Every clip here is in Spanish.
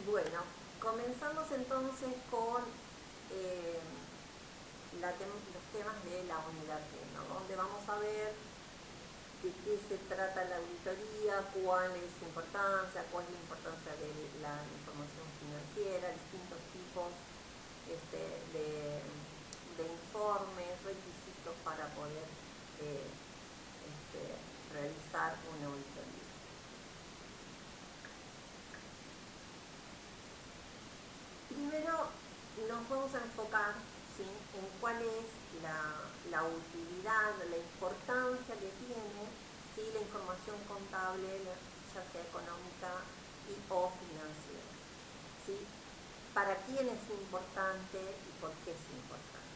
Bueno, comenzamos entonces con eh, los temas de la unidad 1, donde vamos a ver de qué se trata la auditoría, cuál es su importancia, cuál es la importancia de la información financiera, distintos tipos de informes, requisitos para poder eh, realizar una auditoría. Primero nos vamos a enfocar, ¿sí?, en cuál es la utilidad, la importancia que tiene, ¿sí?, la información contable, ya sea económica o financiera, ¿sí? ¿Para quién es importante y por qué es importante?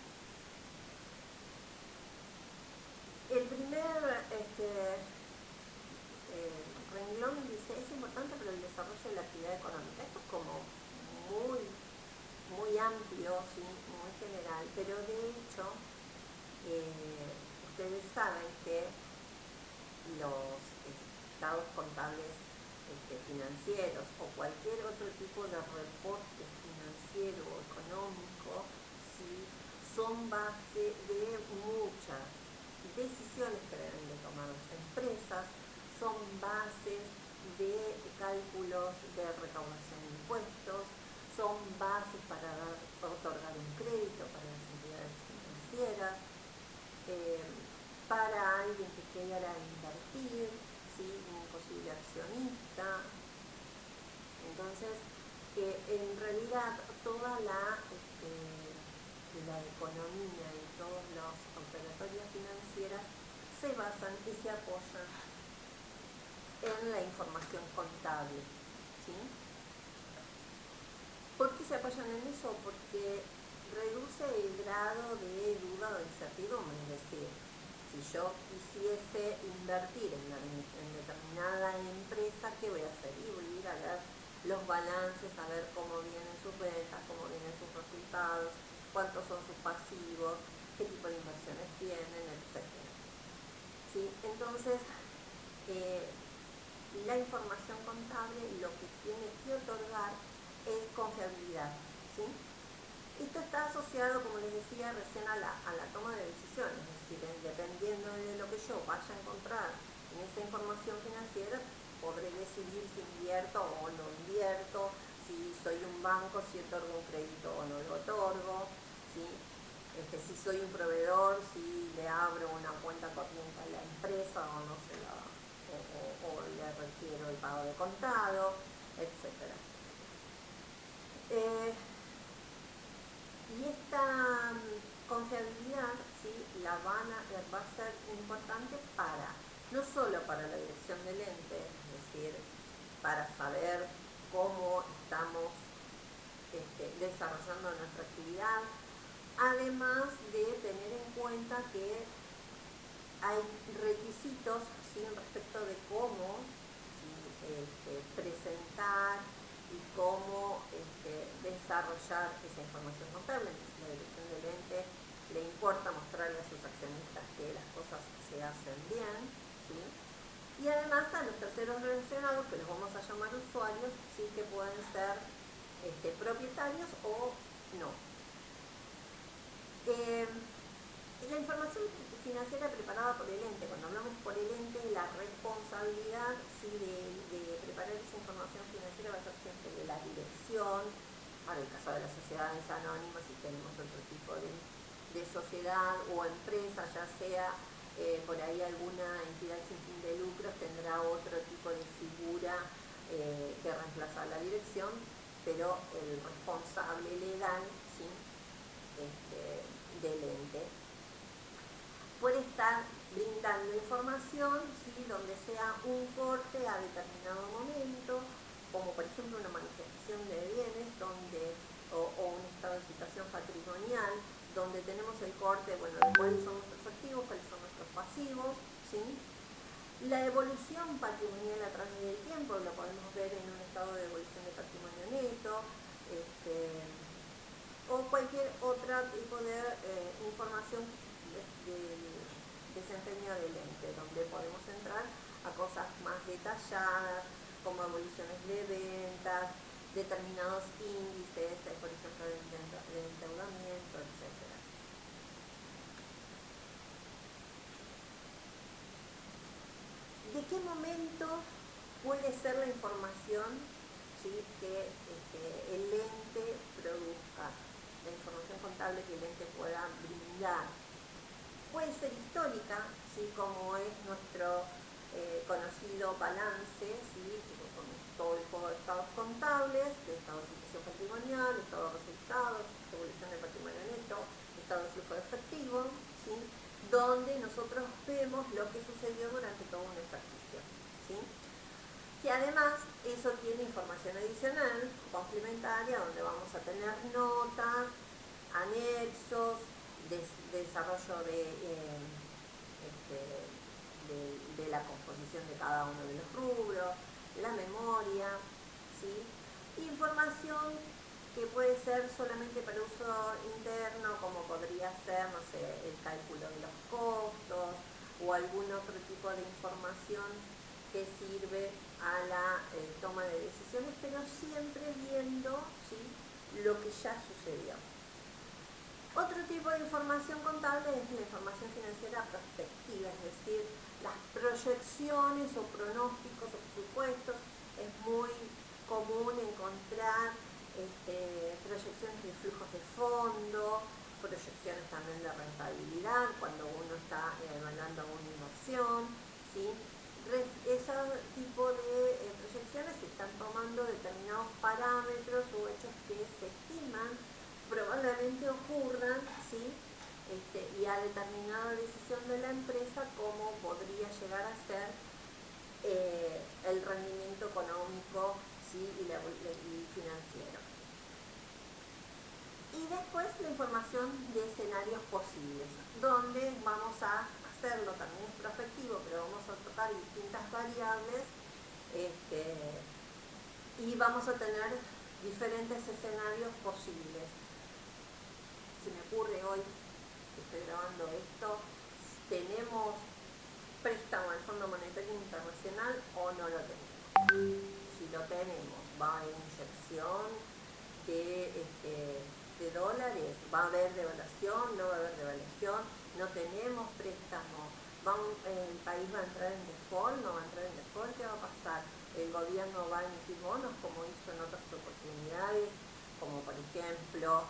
El primer renglón dice, es importante para el desarrollo de la actividad económica. Esto es como muy amplio, ¿sí?, muy general, pero de hecho ustedes saben que los estados contables financieros o cualquier otro tipo de reporte financiero o económico, ¿sí?, son base de muchas decisiones que deben de tomar las empresas, son bases de cálculos de recaudación de impuestos, son bases para otorgar un crédito para las entidades financieras, para alguien que quiera invertir, ¿sí?, un posible accionista. Entonces, en realidad toda la economía y todos los operatorios financieros se basan y se apoyan en la información contable, ¿sí? ¿Por qué se apoyan en eso? Porque reduce el grado de duda o incertidumbre, es decir, si yo quisiese invertir en determinada empresa, ¿qué voy a hacer? Y voy a ir a ver los balances, a ver cómo vienen sus ventas, cómo vienen sus resultados, cuántos son sus pasivos, qué tipo de inversiones tienen, etc. ¿Sí? Entonces, la información contable lo que tiene que otorgar es confiabilidad, ¿sí? Esto está asociado, como les decía recién, a la toma de decisiones, es decir, dependiendo de lo que yo vaya a encontrar en esa información financiera, podré decidir si invierto o no invierto, si soy un banco, si otorgo un crédito o no lo otorgo, ¿sí? Si soy un proveedor, si le abro una cuenta corriente a la empresa o no se la, o le requiero el pago de contado, etc. Y esta confiabilidad, ¿sí?, va a ser importante no solo para la dirección del ente, es decir, para saber cómo estamos desarrollando nuestra actividad, además de tener en cuenta que hay requisitos, ¿sí?, respecto de cómo, ¿sí?, presentar y cómo desarrollar esa información contable. Entonces, la dirección del ente le importa mostrarle a sus accionistas que las cosas se hacen bien, ¿sí? Y además a los terceros relacionados, que los vamos a llamar usuarios, sí, que pueden ser propietarios o no. La información financiera preparada por el ente, cuando hablamos por el ente, la responsabilidad, ¿sí?, de preparar esa información financiera va a ser siempre de la dirección. Para el caso de las sociedades anónimas, si tenemos otro tipo de sociedad o empresa, ya sea por ahí alguna entidad sin fin de lucros, tendrá otro tipo de figura que reemplaza a la dirección, pero el responsable legal, ¿sí?, del ente puede estar brindando información, ¿sí?, donde sea un corte a determinado momento, como por ejemplo una manifestación de bienes o un estado de situación patrimonial, donde tenemos el corte, bueno, de cuáles son nuestros activos, cuáles son nuestros pasivos, ¿sí? La evolución patrimonial a través del tiempo lo podemos ver en un estado de evolución de patrimonio neto, o cualquier otro tipo de información del desempeño del ente, donde podemos entrar a cosas más detalladas, como evoluciones de ventas, determinados índices, por ejemplo, de endeudamiento, etc. ¿De qué momento puede ser la información, ¿sí?, que el ente produzca, la información contable que el ente pueda brindar? Puede ser histórica, ¿sí?, como es nuestro conocido balance, ¿sí?, con todo el juego de estados contables, de estado de situación patrimonial, estado de resultados, evolución del patrimonio neto, estado de flujo de efectivo, ¿sí?, donde nosotros vemos lo que sucedió durante todo un ejercicio, ¿sí? Que además eso tiene información adicional, complementaria, donde vamos a tener notas, anexos, desarrollo de la composición de cada uno de los rubros, la memoria, ¿sí? Información que puede ser solamente para uso interno, como podría ser, no sé, el cálculo de los costos o algún otro tipo de información que sirve a la toma de decisiones, pero siempre viendo, ¿sí?, lo que ya sucedió. Otro tipo de información contable es la información financiera prospectiva, es decir, las proyecciones o pronósticos o presupuestos. Es muy común encontrar proyecciones de flujos de fondo, proyecciones también de rentabilidad cuando uno está evaluando una inversión, ¿sí? Ese tipo de proyecciones se están tomando determinados parámetros o hechos que se estiman probablemente ocurran, ¿sí?, y a determinada decisión de la empresa cómo podría llegar a ser el rendimiento económico, ¿sí?, y financiero. Y después la información de escenarios posibles, donde vamos a hacerlo, también es prospectivo, pero vamos a tocar distintas variables y vamos a tener diferentes escenarios posibles. Se me ocurre hoy, que estoy grabando esto, ¿tenemos préstamo al Fondo Monetario Internacional o no lo tenemos? Si lo tenemos, va a haber inyección de dólares, va a haber devaluación, no va a haber devaluación, no tenemos préstamo, el país va a entrar en default, no va a entrar en default, ¿qué va a pasar? El gobierno va a emitir bonos como hizo en otras oportunidades, como por ejemplo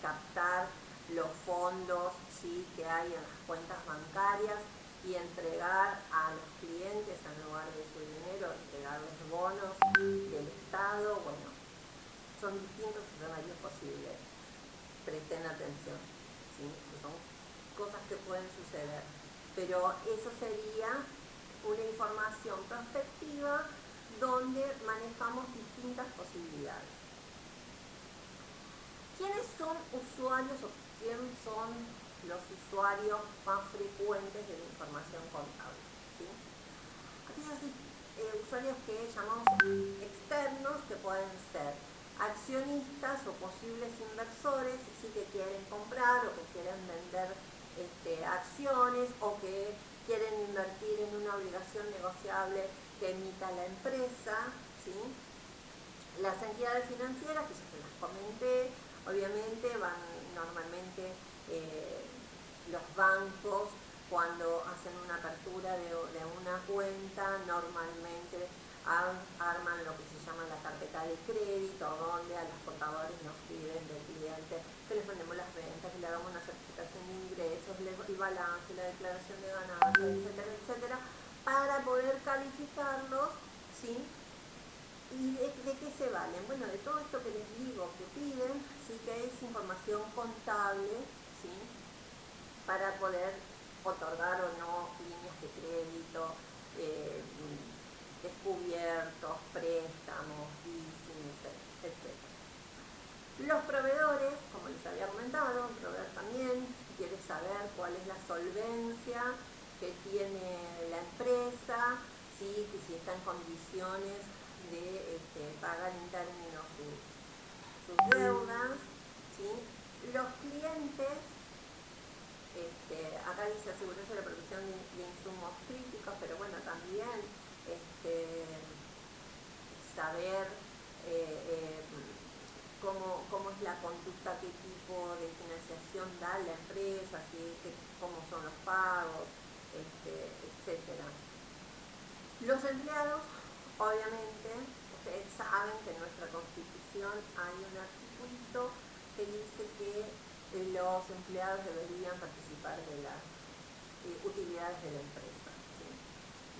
captar los fondos, ¿sí?, que hay en las cuentas bancarias y entregar a los clientes, en lugar de su dinero, entregarles bonos del Estado. Bueno, son distintos escenarios posibles. Presten atención, ¿sí?, son cosas que pueden suceder. Pero eso sería una información prospectiva donde manejamos distintas posibilidades. ¿Quiénes son usuarios o quiénes son los usuarios más frecuentes de la información contable? ¿Sí? Aquellos usuarios que llamamos externos, que pueden ser accionistas o posibles inversores, ¿sí?, que quieren comprar o que quieren vender acciones o que quieren invertir en una obligación negociable que emita la empresa, ¿sí? Las entidades financieras, que ya se las comenté, obviamente van normalmente los bancos cuando hacen una apertura de una cuenta, normalmente arman lo que se llama la carpeta de crédito, donde a los contadores nos piden del cliente que les mandemos las ventas, que le hagamos una certificación de ingresos, el balance, la declaración de ganancias, etcétera, etcétera, para poder calificarlos, ¿sí? ¿Y de qué se valen? Bueno, de todo esto que les digo que piden, sí, que es información contable, ¿sí?, para poder otorgar o no líneas de crédito, descubiertos, préstamos, leasing, etc. Los proveedores, como les había comentado, el proveedor también quiere saber cuál es la solvencia que tiene la empresa, ¿sí?, que si está en condiciones de pagar en términos sus deudas, ¿sí? Los clientes, acá dice asegurarse la provisión de insumos críticos, pero bueno, también saber cómo es la conducta, qué tipo de financiación da la empresa, cómo son los pagos, etcétera. Los empleados, obviamente, ustedes saben que en nuestra Constitución hay un articulito que dice que los empleados deberían participar de las utilidades de la empresa, ¿sí?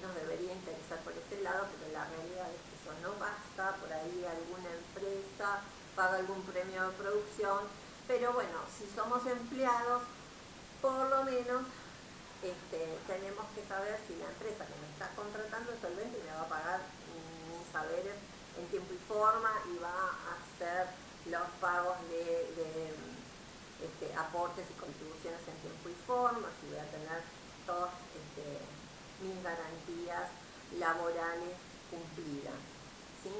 Nos debería interesar por este lado, pero la realidad es que eso no basta. Por ahí alguna empresa paga algún premio de producción, pero bueno, si somos empleados, por lo menos tenemos que saber si la empresa que me está contratando es solvente y me va a pagar mis saberes en tiempo y forma y va a hacer los pagos de aportes y contribuciones en tiempo y forma, si voy a tener todas mis garantías laborales cumplidas, ¿sí?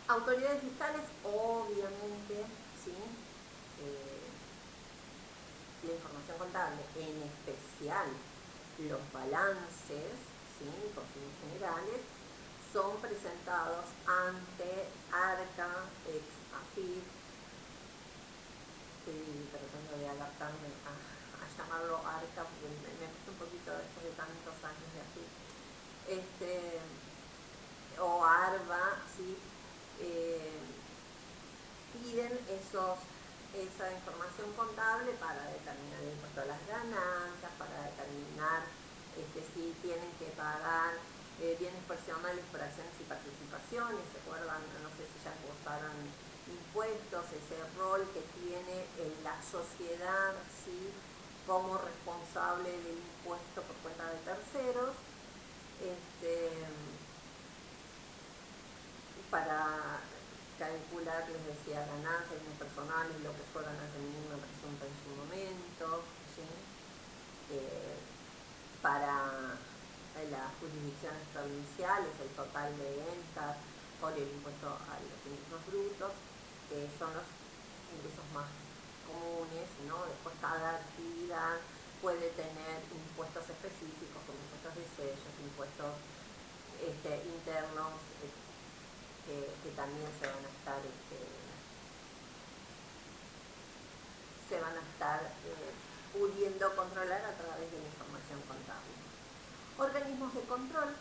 Autoridades fiscales, obviamente, ¿sí? La información contable, en especial los balances, ¿sí? Por fines generales, son presentados ante ARCA, ex-AFIP, estoy tratando de adaptarme a llamarlo ARCA porque me gusta un poquito después de tantos años de AFIP, o ARBA, ¿sí? Piden esa información contable para determinar el impuesto a las ganancias, para determinar si tienen que pagar bienes personales por acciones y participaciones. ¿Se acuerdan? No sé si ya gozaron impuestos, ese rol que tiene la sociedad, ¿sí? Como responsable del impuesto por cuenta de terceros, para calcular, les decía, ganancias, bienes personales, lo que fue ganancia mínima presunta en su momento, ¿sí? Para las jurisdicciones provinciales, el total de ventas por el impuesto a los ingresos brutos, que son los ingresos más comunes, ¿no? Después cada actividad puede tener impuestos específicos, como impuestos de sellos, impuestos internos, que también se van a estar pudiendo controlar a través de la información contable. Organismos de control,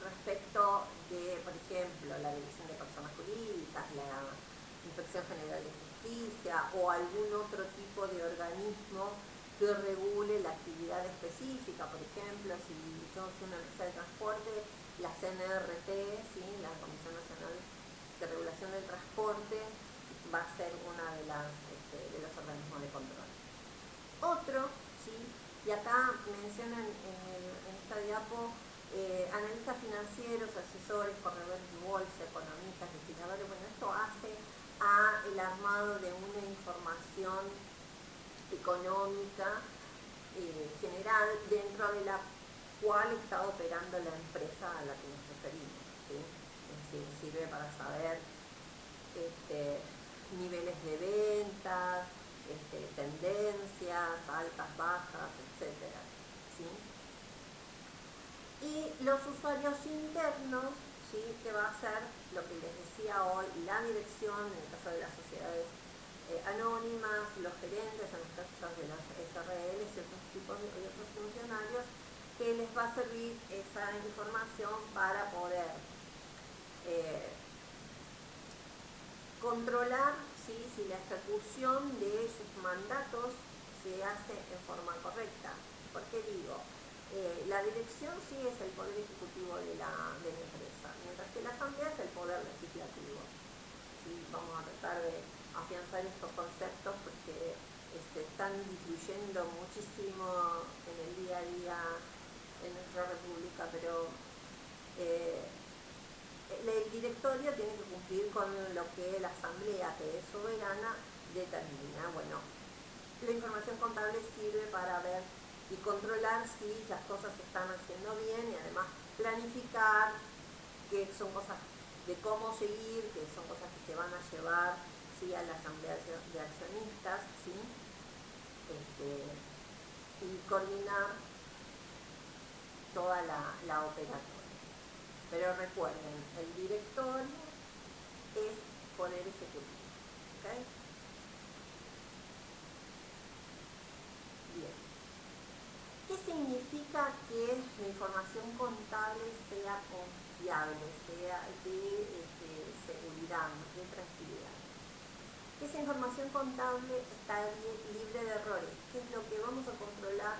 respecto de, por ejemplo, la Dirección de Personas Jurídicas, la Inspección General de Justicia o algún otro tipo de organismo que regule la actividad específica. Por ejemplo, si yo soy una empresa de transporte, la CNRT, ¿sí? La Comisión Nacional de Regulación del Transporte, va a ser una de los organismos de control. Otro, ¿sí? Y acá mencionan en esta diapo analistas financieros, asesores, corredores de bolsa, economistas, legisladores. Bueno, esto hace el armado de una información económica general dentro de la cual está operando la empresa a la que nos referimos, ¿sí? Es decir, sirve para saber niveles de ventas, tendencias, altas, bajas, etcétera, ¿sí? Y los usuarios internos, ¿sí? Que va a ser lo que les decía hoy, la dirección, en el caso de las sociedades anónimas, los gerentes, en los casos de las SRL, ciertos tipos de otros funcionarios, que les va a servir esa información para poder controlar, ¿sí? Si la ejecución de sus mandatos se hace en forma correcta. ¿Por qué digo? La dirección sí es el poder ejecutivo de la empresa, mientras que la asamblea es el poder legislativo. ¿Sí? Vamos a tratar de afianzar estos conceptos porque se están distribuyendo muchísimo en el día a día en nuestra república, pero el directorio tiene que cumplir con lo que la asamblea, que es soberana, determina. Bueno, la información contable sirve para ver y controlar si las cosas se están haciendo bien y además planificar, que son cosas de cómo seguir, que son cosas que se van a llevar, ¿sí? A la asamblea de accionistas, ¿sí? Y coordinar toda la operatoria. Pero recuerden, el directorio es poder ejecutivo. ¿Okay? Bien. ¿Qué significa que la información contable sea confiable, sea de seguridad, de tranquilidad? Esa información contable está libre de errores, que es lo que vamos a controlar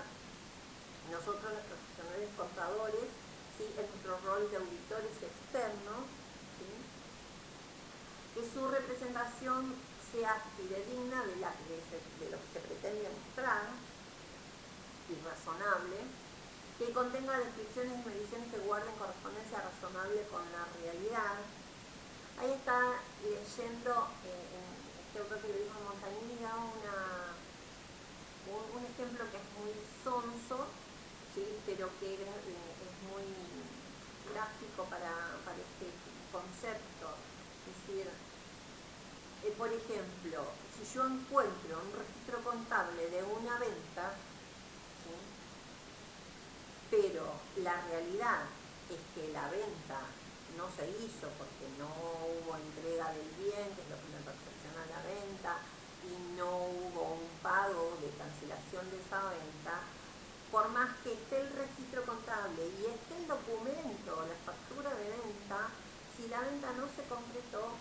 nosotros los profesionales contadores, ¿sí? En nuestro rol de auditores externos, ¿sí? Que su representación sea fidedigna de lo que se pretende mostrar y razonable, que contenga descripciones y mediciones que guarden correspondencia razonable con la realidad. Ahí está leyendo en este autor que le dijo Montagnini, da un ejemplo que es muy sonso, ¿sí? Pero que es muy gráfico para este concepto. Es decir, por ejemplo, si yo encuentro un registro contable de una venta, ¿sí? Pero la realidad es que la venta no se hizo porque no hubo entrega del bien, que es lo que me perfecciona la venta, y no hubo un pago de cancelación de esa venta, por más que esté el registro contable y esté el documento, la factura de venta, si la venta no se concretó,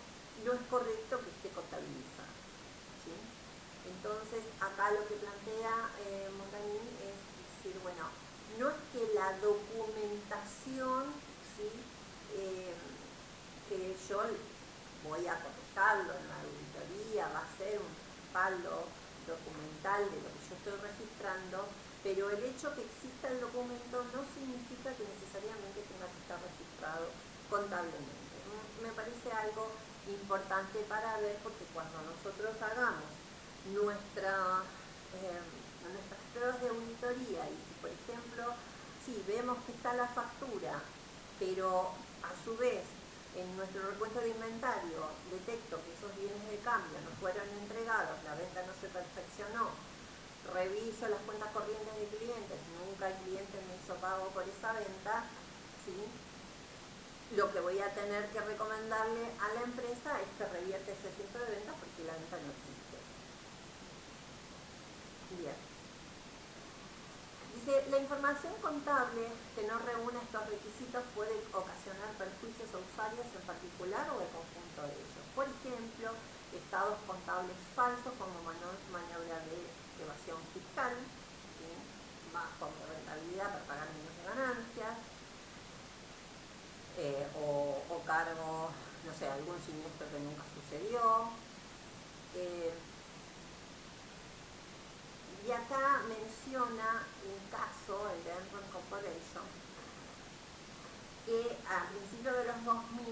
no es correcto que esté contabilizada, ¿sí? Entonces, acá lo que plantea Montagnini es decir, bueno, no es que la documentación, ¿sí? Que yo voy a corregirlo en la auditoría, va a ser un respaldo documental de lo que yo estoy registrando, pero el hecho que exista el documento no significa que necesariamente tenga que estar registrado contablemente. Me parece algo importante para ver, porque cuando nosotros hagamos nuestras pruebas de auditoría y si, por ejemplo, si vemos que está la factura, pero a su vez en nuestro recuento de inventario detecto que esos bienes de cambio no fueron entregados, la venta no se perfeccionó, reviso las cuentas corrientes de clientes, nunca el cliente me hizo pago por esa venta, ¿sí? Lo que voy a tener que recomendarle a la empresa es que revierte ese centro de ventas porque la venta no existe. Bien. Dice, la información contable que no reúne estos requisitos puede ocasionar perjuicios a usuarios en particular o el conjunto de ellos. Por ejemplo, estados contables falsos como maniobra de evasión fiscal, ¿sí? Bajo rentabilidad para pagar menos de ganancias, o cargo, no sé, algún siniestro que nunca sucedió. Y acá menciona un caso, el de Enron Corporation, que a principios de los 2000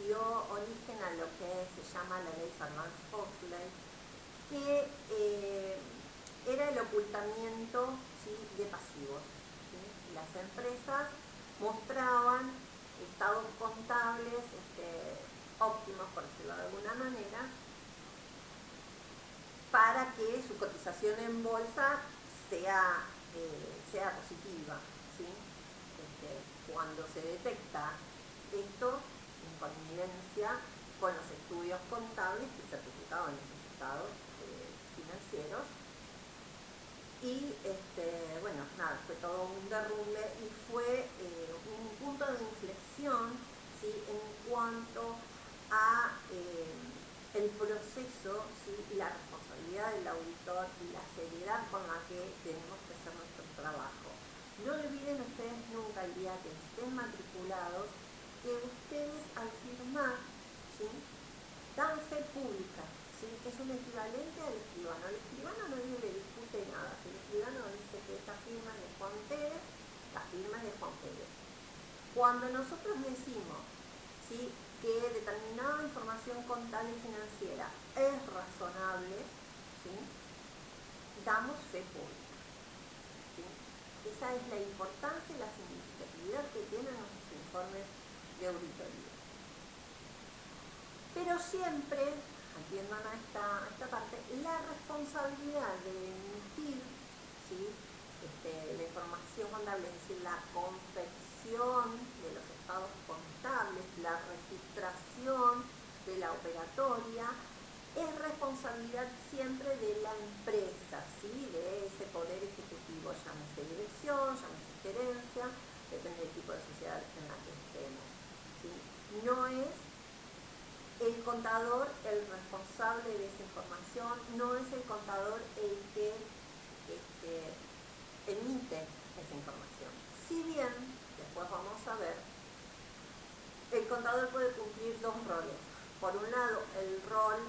dio origen a lo que se llama la ley Sarbanes-Oxley, que era el ocultamiento, ¿sí? De pasivos, ¿sí? Las empresas mostraban estados contables óptimos, por decirlo de alguna manera, para que su cotización en bolsa sea positiva, ¿sí? Cuando se detecta esto en connivencia con los estudios contables que certificaban esos estados financieros, y bueno, nada, fue todo un derrumbe y fue un punto de inflexión, ¿sí? En cuanto a el proceso, ¿sí? La responsabilidad del auditor y la seriedad con la que tenemos que hacer nuestro trabajo. No olviden ustedes nunca, el día que estén matriculados, que ustedes al firmar, ¿sí? Dan fe pública, ¿sí? Es un equivalente al escribano. Al escribano nadie le discute nada. Si el escribano dice que esta firma es de Juan Pérez, la firma es de Juan Pérez. Cuando nosotros decimos, ¿sí? Que determinada información contable y financiera es razonable, ¿sí? Damos fe pública, ¿sí? Esa es la importancia y la significatividad que tienen nuestros informes de auditoría. Pero siempre, atiendan a esta parte, la responsabilidad de emitir, ¿sí? La información contable, es decir, la confección No es el contador el responsable de esa información, no es el contador el que emite esa información. Si bien, después vamos a ver, el contador puede cumplir dos roles. Por un lado, el rol,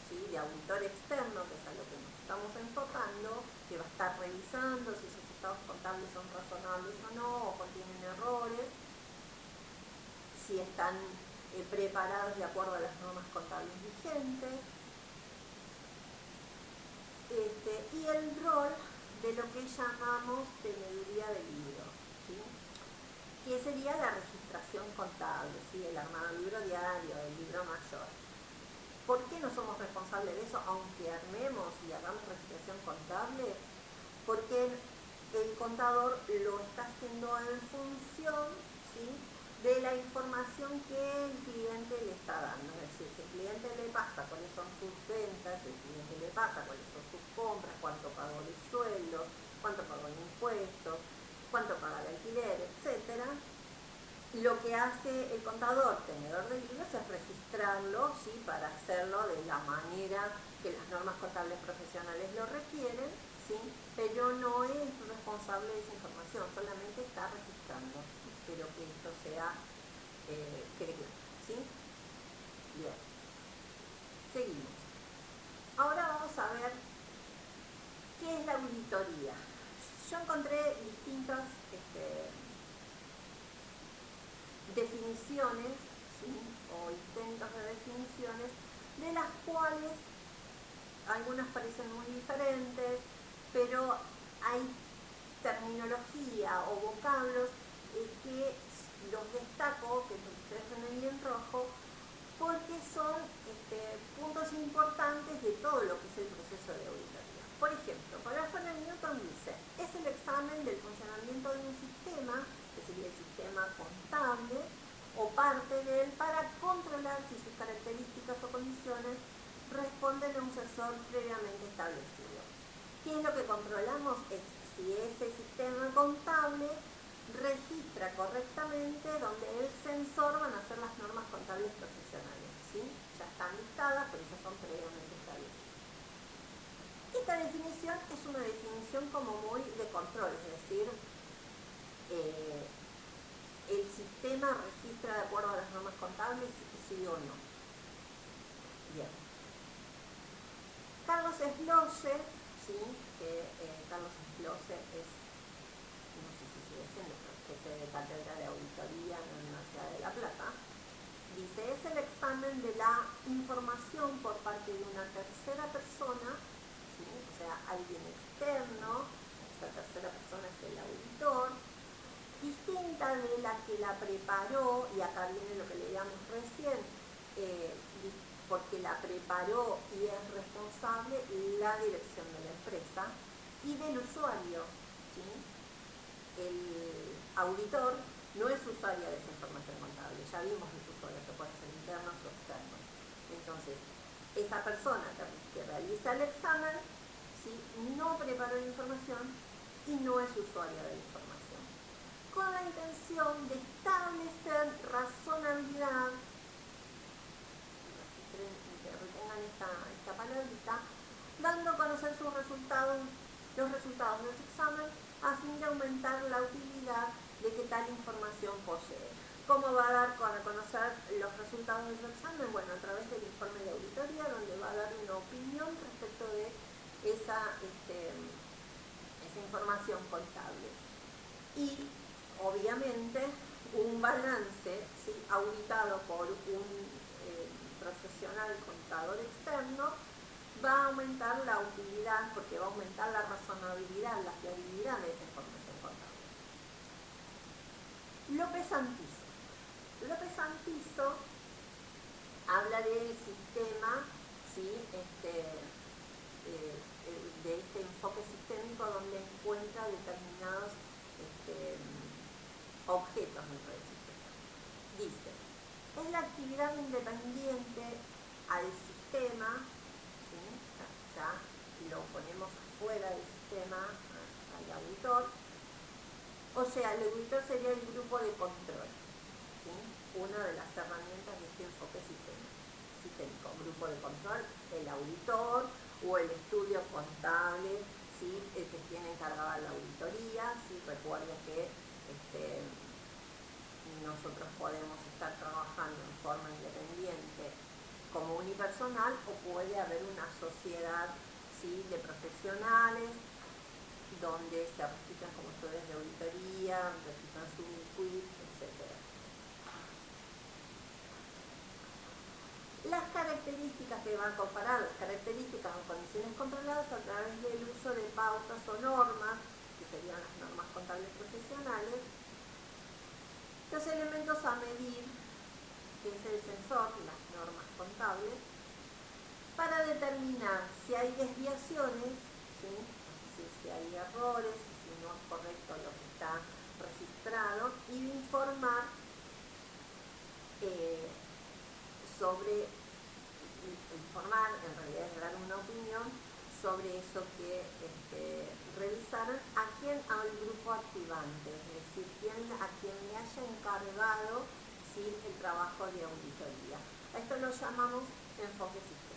¿sí?, de auditor externo, que es a lo que nos estamos enfocando, que va a estar revisando si esos estados contables son razonables o no, o contienen errores, si están preparados de acuerdo a las normas contables vigentes, y el rol de lo que llamamos teneduría de libro, ¿sí?, que sería la registración contable, ¿sí?, el armado del libro diario, el libro mayor. ¿Por qué no somos responsables de eso, aunque armemos y hagamos registración contable? Porque el contador lo está haciendo en función, ¿sí?, de la información que el cliente le está dando. Es decir, si el cliente le pasa cuáles son sus ventas, el cliente le pasa cuáles son sus compras, cuánto pagó de sueldo, cuánto pagó en impuestos, cuánto paga el alquiler, etc. Lo que hace el contador tenedor de libros es registrarlo, ¿sí?, para hacerlo de la manera que las normas contables profesionales lo requieren, ¿sí?, pero no es responsable de esa información, solamente está registrando. Espero que esto sea creíble, ¿sí? Bien. Seguimos. Ahora vamos a ver qué es la auditoría. Yo encontré distintas definiciones, ¿sí?, o intentos de definiciones, de las cuales algunas parecen muy diferentes, pero hay terminología o vocablos que los destaco, que los ustedes ven ahí en rojo, porque son puntos importantes de todo lo que es el proceso de auditoría. Por ejemplo, Palazón Newton dice, es el examen del funcionamiento de un sistema, que sería el sistema contable, o parte de él, para controlar si sus características o condiciones responden a un sensor previamente establecido. ¿Qué es lo que controlamos? Es si ese sistema contable registra correctamente donde el sensor van a ser las normas contables profesionales, ¿sí? Ya están listadas, pero ya son previamente establecidas. Esta definición es una definición como muy de control, es decir, el sistema registra de acuerdo a las normas contables, sí o no. Bien. Carlos Esclose, ¿sí?, que Carlos Esclose es, no sé si sigue siendo, jefe de cátedra de auditoría en la Universidad de La Plata, dice, es el examen de la información por parte de una tercera persona, ¿sí?, o sea, alguien externo, esta tercera persona es el auditor, distinta de la que la preparó, y acá viene lo que leíamos recién, porque la preparó y es responsable la dirección de la empresa y del usuario, ¿sí? El auditor no es usuario de esa información contable, ya vimos los usuarios que pueden ser internos o externos. Entonces, esa persona que realiza el examen, ¿sí?, no preparó la información y no es usuario de la información, con la intención de establecer razonabilidad, retengan esta palabrita, dando a conocer sus resultados, los resultados del examen, a fin de aumentar la utilidad de que tal información posee. ¿Cómo va a dar a conocer los resultados del examen? Bueno, a través del informe de auditoría, donde va a dar una opinión respecto de esa información contable. Y, obviamente, un balance, ¿sí?, auditado por un profesional contador externo va a aumentar la utilidad, porque va a aumentar la razonabilidad, la fiabilidad de esa información contable. López Antizo. López Antizo habla del sistema, ¿sí?, de este enfoque sistémico, donde encuentra determinados objetos dentro del sistema. Dice, es la actividad independiente al sistema, ¿sí?, ya lo ponemos fuera del sistema al auditor, o sea, el auditor sería el grupo de control. ¿sí? Una de las herramientas de este enfoque sistémico, grupo de control, el auditor o el estudio contable, ¿sí? Que tiene encargada la auditoría, ¿sí? Recuerda que nosotros podemos estar trabajando en forma independiente como unipersonal o puede haber una sociedad, ¿sí? De profesionales donde se registran como estudios de auditoría, registran su MIQUIT, etc. Las características que van a comparar, las características o condiciones controladas a través del uso de pautas o normas, que serían las normas contables profesionales, los elementos a medir, que es el sensor, las normas contables, para determinar si hay desviaciones, ¿sí? Si hay errores, si no es correcto lo que está registrado, y informar en realidad es dar una opinión sobre eso que revisaron, a al grupo activante, es decir, a quien le haya encargado, ¿sí? El trabajo de auditoría. A esto lo llamamos enfoque sistémico.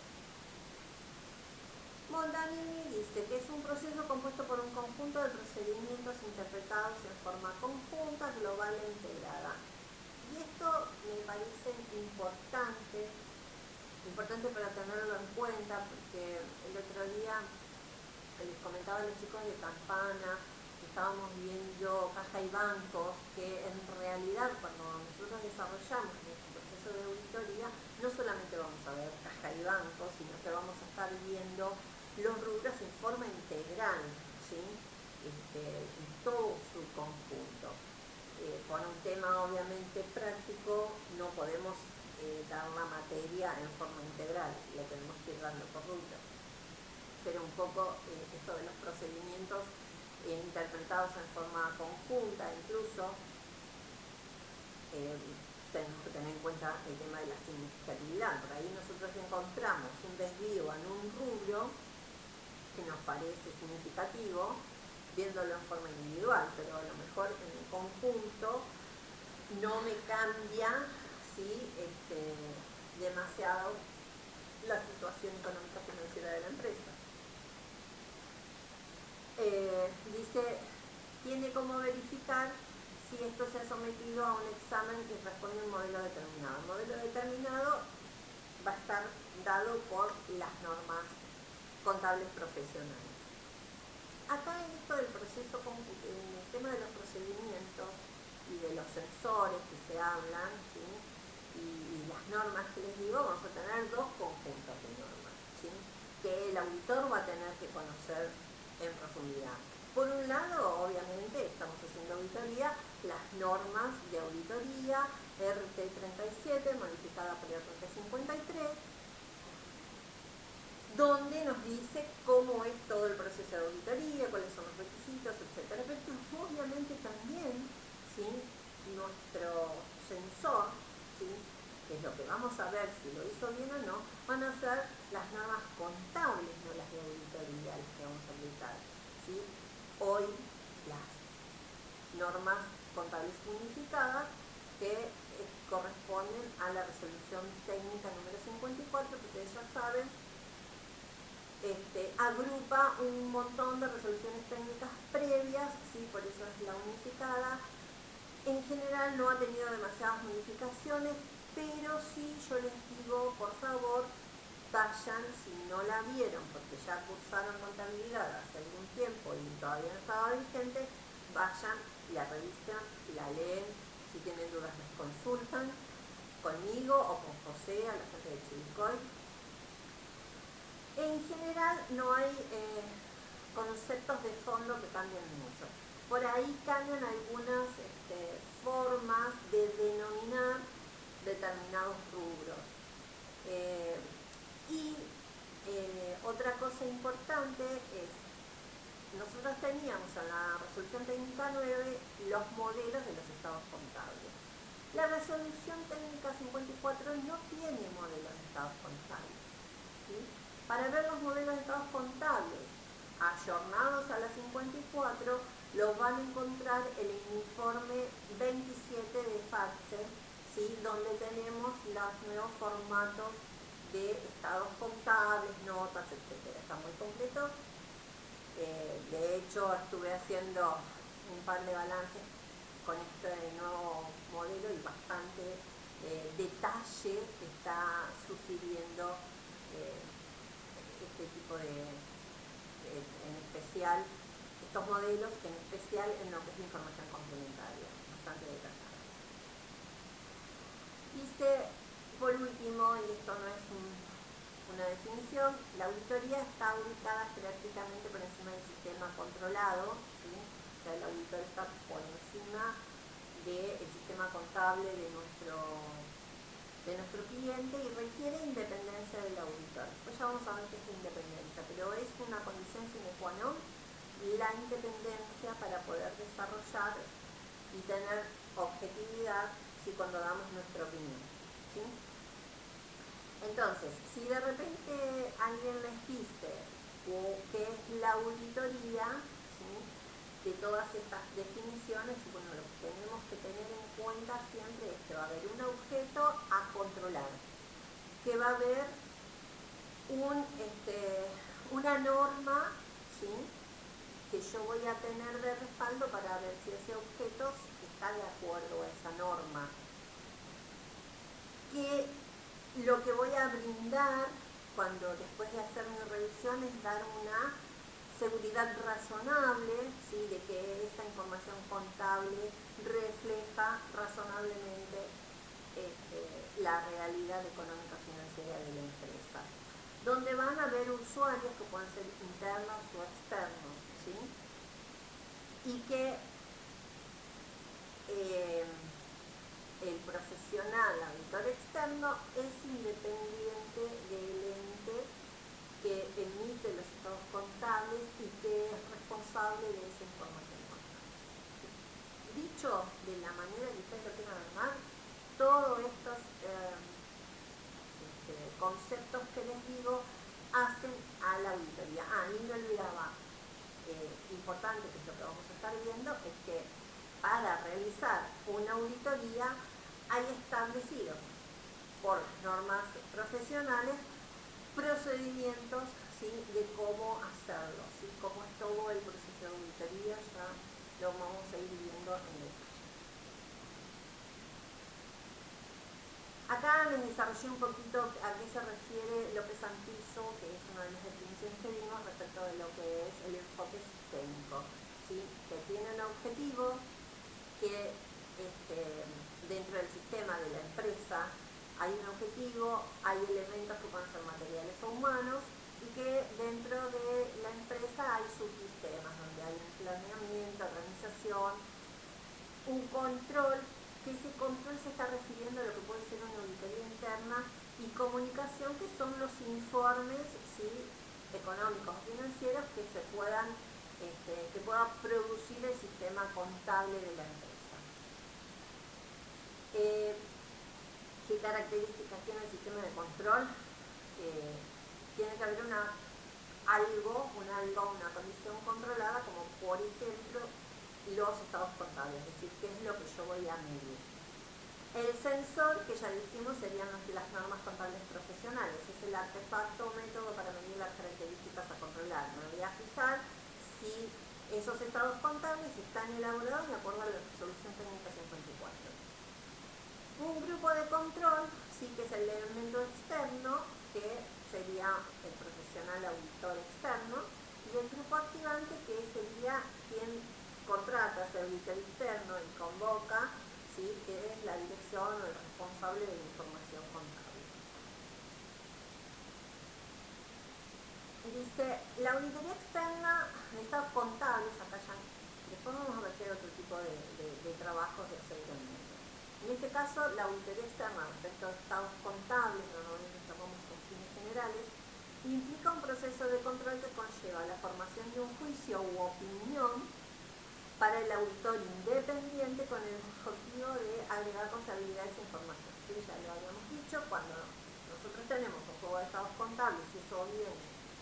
Montanini dice que es un proceso compuesto por un conjunto de procedimientos interpretados en forma conjunta, global e integrada. Y esto me parece importante para tenerlo en cuenta, porque el otro día les comentaba a los chicos de Campana que estábamos viendo caja y bancos, que en realidad cuando nosotros desarrollamos nuestro proceso de auditoría, no solamente vamos a ver caja y bancos, sino que vamos a estar viendo los rubros en forma integral, ¿sí? En todo su conjunto. Por un tema obviamente práctico no podemos dar la materia en forma integral, la tenemos que ir dando por rubro. Pero un poco esto de los procedimientos interpretados en forma conjunta, incluso tenemos que tener en cuenta el tema de la significatividad. Por ahí nosotros encontramos un desvío en un rubro que nos parece significativo, viéndolo en forma individual, pero a lo mejor en el conjunto no me cambia, ¿sí? Demasiado la situación económica financiera de la empresa. Dice, tiene como verificar si esto se ha sometido a un examen que responde a un modelo determinado. El modelo determinado va a estar dado por las normas contables profesionales. Acá en esto del proceso, en el tema de los procedimientos y de los sensores que se hablan, ¿sí? y las normas que les digo, vamos a tener dos conjuntos de normas, ¿sí? Que el auditor va a tener que conocer en profundidad. Por un lado, obviamente, estamos haciendo auditoría, las normas de auditoría, RT37, modificada por RT53, donde nos dice cómo es todo el proceso de auditoría, cuáles son los requisitos, etc. Pero obviamente también, ¿sí? Nuestro sensor, ¿sí? Que es lo que vamos a ver si lo hizo bien o no, van a ser las normas contables, no las de auditoría, las que vamos a aplicar, ¿sí? Hoy las normas contables unificadas que corresponden a la resolución técnica número 54, que ustedes ya saben, agrupa un montón de resoluciones técnicas previas, ¿sí? Por eso es la unificada. En general no ha tenido demasiadas modificaciones, pero sí yo les digo, por favor, vayan, si no la vieron, porque ya cursaron contabilidad hace algún tiempo y todavía no estaba vigente, vayan, la revisan, la leen, si tienen dudas les consultan conmigo o con José, a la gente de Chivilcoy. En general no hay conceptos de fondo que cambien mucho. Por ahí cambian algunas formas de denominar determinados rubros. Otra cosa importante es, nosotros teníamos en la resolución técnica 9 los modelos de los estados contables. La resolución técnica 54 no tiene modelos de estados contables, ¿sí? Para ver los modelos de estados contables ayornados a la 54, los van a encontrar en el informe 27 de FATSE, ¿sí? Donde tenemos los nuevos formatos de estados contables, notas, etcétera. Está muy completo. De hecho, estuve haciendo un par de balances con este nuevo modelo y bastante detalle que está sugiriendo este tipo en especial, estos modelos, en especial en lo que es información complementaria, bastante detallada. Dice, por último, y esto no es una definición, la auditoría está ubicada jerárquicamente por encima del sistema controlado, ¿sí? O sea, el auditor está por encima del sistema contable de nuestro cliente y requiere independencia del auditor. Pues ya vamos a ver qué es la independencia, pero es una condición sine qua non la independencia para poder desarrollar y tener objetividad cuando damos nuestra opinión, ¿sí? Entonces, si de repente alguien les dice qué es la auditoría, ¿sí?, de todas estas definiciones, bueno, lo que tenemos que tener en cuenta siempre es que va a haber un objeto a controlar, que va a haber una norma, ¿sí?, que yo voy a tener de respaldo para ver si ese objeto está de acuerdo a esa norma. Que lo que voy a brindar después de hacer mi revisión es dar una seguridad razonable, ¿sí?, de que esa información contable refleja razonablemente la realidad económica financiera de la empresa. Donde van a haber usuarios que pueden ser internos o externos, ¿sí?, y que el profesional auditor externo es independiente del ente que emite los estados contables y que es responsable de esa información contable. Dicho de la manera que ustedes lo tengan a mano, todos estos conceptos que les digo hacen a la auditoría. Y me olvidaba, importante, que es lo que vamos a estar viendo, es que para realizar una auditoría hay establecidos por normas profesionales procedimientos, ¿sí?, de cómo hacerlo, ¿sí?, cómo es todo el proceso de auditoría, ya lo vamos a ir viendo en detalle. Acá les desarrollé un poquito a qué se refiere López Antizo, que es una de las definiciones que vimos respecto de lo que es el enfoque sistémico, ¿sí?, que tiene un objetivo que dentro del sistema de la empresa hay un objetivo, hay elementos que pueden ser materiales o humanos, y que dentro de la empresa hay subsistemas donde hay un planeamiento, organización, un control, que ese control se está refiriendo a lo que puede ser una auditoría interna, y comunicación, que son los informes, ¿sí?, económicos, financieros que se puedan que pueda producir el sistema contable de la empresa. ¿Qué características tiene el sistema de control? Tiene que haber una condición controlada, como por ejemplo los estados contables, es decir, qué es lo que yo voy a medir. El sensor, que ya dijimos, serían las normas contables profesionales, es el artefacto o método para medir las características a controlar. Me voy a fijar si esos estados contables están elaborados de acuerdo a la resolución técnica 54. Un grupo de control, sí, que es el elemento externo, que sería el profesional auditor externo, y el grupo activante, que sería quien contrata ese auditor externo y convoca, ¿sí?, que es la dirección o el responsable de la información contable. Dice, la auditoría externa de estados contables, acá ya después vamos a ver otro tipo de trabajos de aseguramiento. En este caso, la auditoría externa respecto a estados contables, normalmente llamamos con fines generales, implica un proceso de control que conlleva la formación de un juicio u opinión para el auditor independiente con el objetivo de agregar confiabilidad a esa información. ¿Sí? Ya lo habíamos dicho, cuando nosotros tenemos un juego de estados contables y eso viene,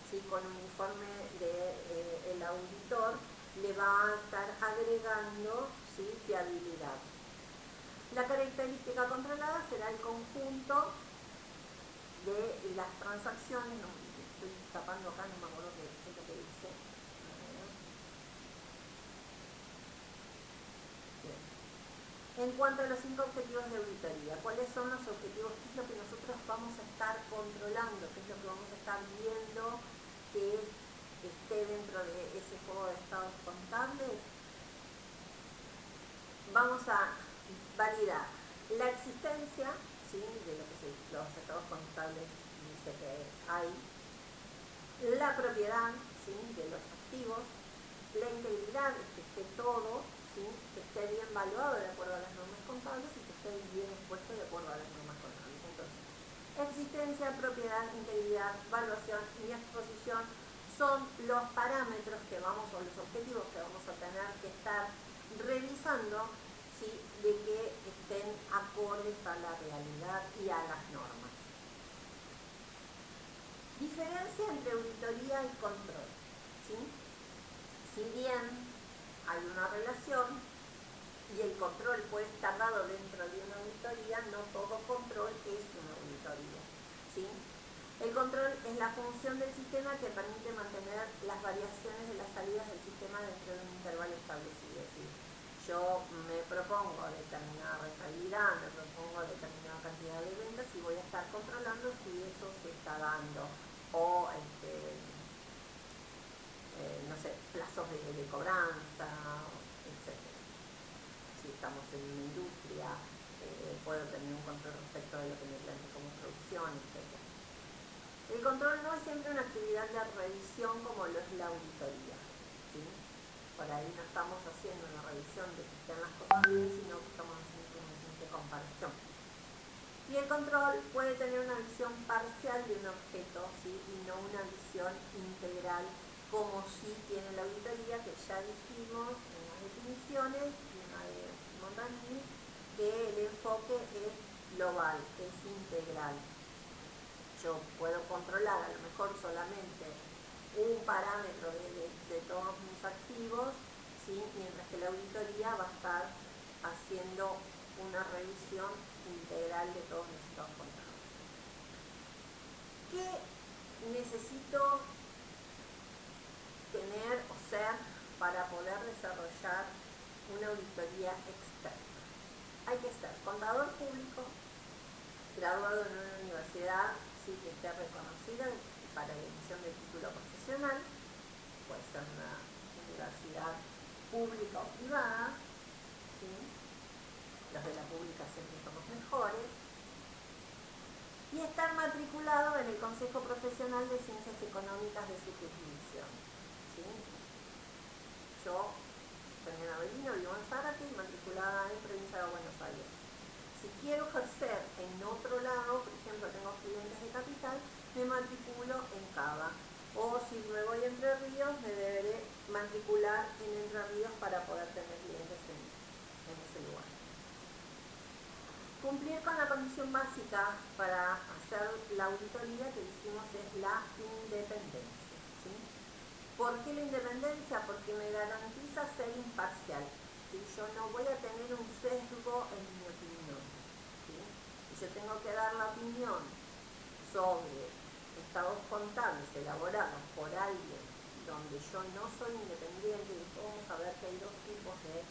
¿sí?, con un informe del auditor, le va a estar agregando, ¿sí?, fiabilidad. La característica controlada será el conjunto de las transacciones, no, estoy tapando acá, no me acuerdo qué es lo que dice. Bien. En cuanto a los 5 objetivos de auditoría, ¿cuáles son los objetivos? ¿Qué es lo que nosotros vamos a estar controlando? ¿Qué es lo que vamos a estar viendo que esté dentro de ese juego de estados contables? Vamos a validar la existencia, ¿sí?, de lo que los estados contables dice que hay, la propiedad, ¿sí?, de los activos, la integridad, que esté todo, ¿sí?, que esté bien valuado de acuerdo a las normas contables y que esté bien expuesto de acuerdo a las normas contables. Entonces, existencia, propiedad, integridad, valuación y exposición son los parámetros que vamos, o los objetivos que vamos a tener que estar revisando, ¿sí?, de que estén acordes a la realidad y a las normas. Diferencia entre auditoría y control, ¿sí? Si bien hay una relación y el control puede estar dado dentro de una auditoría, no todo control es una auditoría, ¿sí? El control es la función del sistema que permite mantener las variaciones de las salidas del sistema dentro de un intervalo establecido. Es decir, yo me propongo determinada rentabilidad, me propongo determinada cantidad de ventas y voy a estar controlando si eso se está dando, o no sé, plazos de cobranza, etc. Si estamos en una industria, puedo tener un control respecto de lo que me planteo como producción, etc. El control no es siempre una actividad de revisión como lo es la auditoría, ¿sí? Por ahí no estamos haciendo una revisión de que estén las cosas bien, sino que estamos haciendo una simple comparación. Y el control puede tener una visión parcial de un objeto, ¿sí?, y no una visión integral, como sí tiene la auditoría, que ya dijimos en las definiciones, y en la de Montañini, que el enfoque es global, es integral. Yo puedo controlar a lo mejor solamente un parámetro de todos mis activos, ¿sí?, mientras que la auditoría va a estar haciendo una revisión integral de todos los estados contables. ¿Qué necesito tener o ser para poder desarrollar una auditoría externa? Hay que ser contador público, graduado en una universidad, sí, que esté reconocida para la emisión del título profesional, puede ser una universidad pública o privada, ¿sí? Los de la pública siempre son los mejores, y estar matriculado en el Consejo Profesional de Ciencias Económicas de su jurisdicción, ¿sí? Yo soy en Avelino, vivo en Zárate, matriculada en Provincia de Buenos Aires. Si quiero ejercer en otro lado, por ejemplo, tengo clientes de Capital, me matriculo en Cava. O si me voy a Entre Ríos, me deberé matricular en Entre Ríos para poder tener clientes en ese lugar. Cumplir con la condición básica para hacer la auditoría que dijimos es la independencia, ¿sí? ¿Por qué la independencia? Porque me garantiza ser imparcial, ¿sí? Yo no voy a tener un sesgo en mi opinión, ¿sí? Y yo tengo que dar la opinión sobre estados contables elaborados por alguien donde yo no soy independiente, y vamos a ver que hay dos tipos de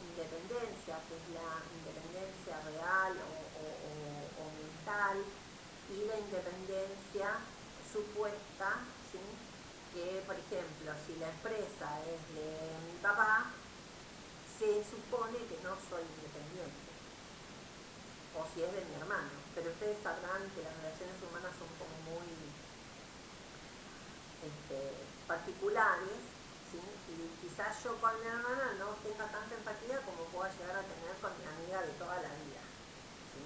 independencia, que es la independencia real o mental, y la independencia supuesta, ¿sí? Que, por ejemplo, si la empresa es de mi papá, se supone que no soy independiente, o si es de mi hermano, pero ustedes sabrán que las relaciones humanas son como muy particulares, ¿sí? Y quizás yo con mi hermana no tenga tanta empatía como pueda llegar a tener con mi amiga de toda la vida, ¿sí?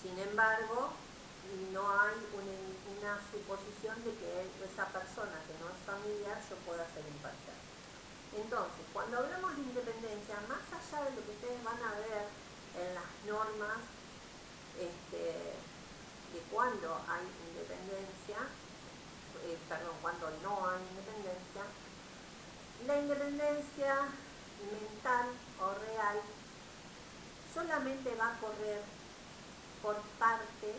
Sin embargo, no hay una suposición de que esa persona que no es familiar yo pueda ser imparcial. Entonces, cuando hablamos de independencia, más allá de lo que ustedes van a ver en las normas de cuándo hay independencia, cuando no hay independencia, la independencia mental o real son solamente va a correr por parte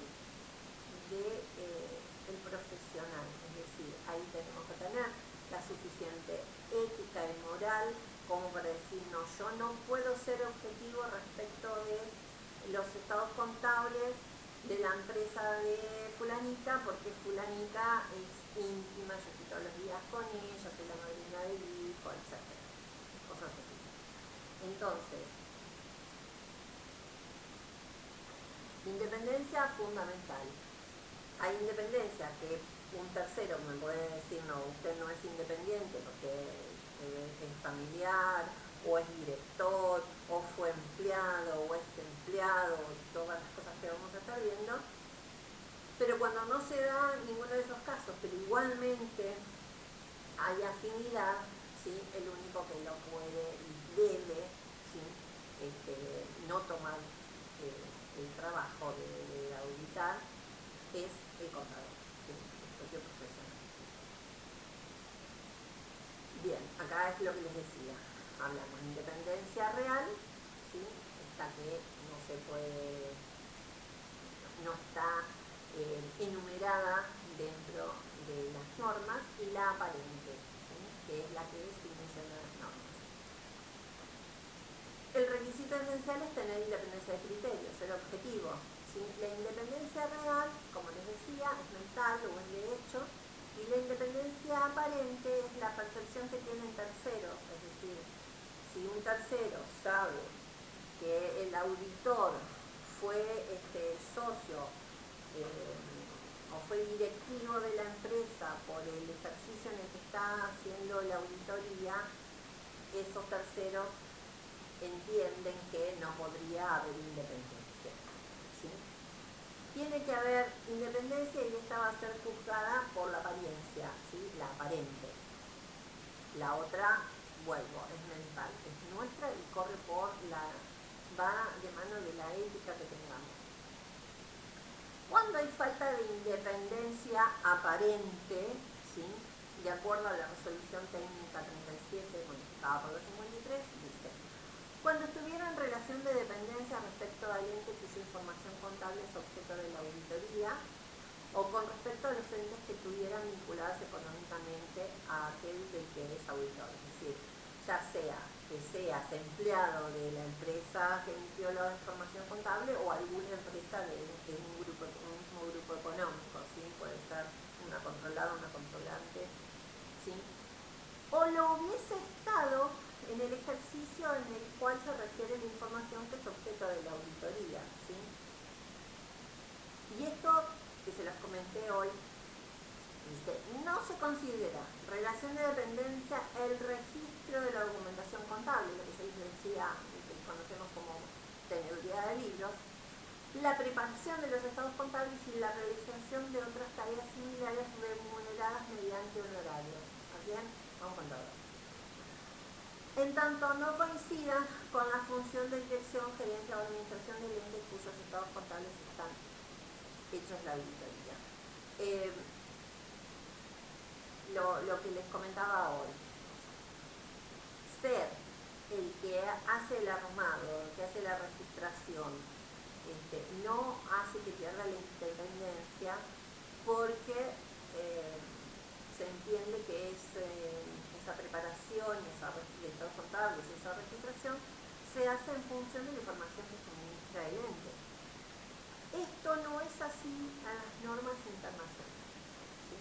del profesional, es decir, ahí tenemos que tener la suficiente ética y moral como para decir, no, yo no puedo ser objetivo respecto de los estados contables de la empresa de fulanita, porque fulanita es íntima, yo estoy todos los días con ella, soy la madrina del hijo, etc. Cosas así. Entonces, independencia fundamental. Hay independencia que un tercero me puede decir, no, usted no es independiente porque es familiar, o es director, o fue empleado, o es empleado, todas las cosas que vamos a estar viendo. Pero cuando no se da ninguno de esos casos, pero igualmente hay afinidad, ¿sí? El único que lo puede y debe, ¿sí? No tomar el trabajo de auditar es el contador, ¿sí? El propio profesional. Bien, acá es lo que les decía, hablamos de independencia real, ¿sí? Esta que no se puede, no está enumerada dentro de las normas, y la aparente, ¿sí? Que es la que sí menciona las normas. El requisito esencial es tener independencia de criterio, ser objetivo, ¿sí? La independencia real, como les decía, es mental o es de hecho, y la independencia aparente es la percepción que tienen terceros, es decir, si un tercero sabe que el auditor fue socio o fue directivo de la empresa por el ejercicio en el que está haciendo la auditoría, esos terceros entienden que no podría haber independencia, ¿sí? Tiene que haber independencia y esta va a ser juzgada por la apariencia, ¿sí? La aparente. La otra, vuelvo, es mental, es nuestra y corre por va de mano de la ética que tengamos. Cuando hay falta de independencia aparente, ¿sí? De acuerdo a la resolución técnica 37, modificada por la 53, dice: cuando estuviera en relación de dependencia respecto al ente cuya información contable es objeto de la auditoría, o con respecto a los entes que estuvieran vinculados económicamente a aquel del que es auditor, es decir, ya sea que seas empleado de la empresa que emitió la información contable o alguna empresa de un mismo grupo económico, ¿sí? Puede ser una controlada, una controlante, ¿sí? O lo hubiese estado en el ejercicio en el cual se refiere la información que es objeto de la auditoría, ¿sí? Y esto, que se las comenté hoy, dice, no se considera relación de dependencia el registro de la documentación contable, lo que yo les decía, que conocemos como teneduría de libros, la preparación de los estados contables y la realización de otras tareas similares remuneradas mediante honorarios. ¿Bien? Vamos con todo. En tanto no coincida con la función de dirección, gerencia o administración del ente cuyos estados contables están hechos la auditoría. Lo que les comentaba hoy, ser el que hace el armado, el que hace la registración, no hace que pierda la independencia, porque se entiende que esa preparación, de estados contables, esa registración, se hace en función de la información que suministra el ente. Esto no es así a las normas internacionales, ¿sí?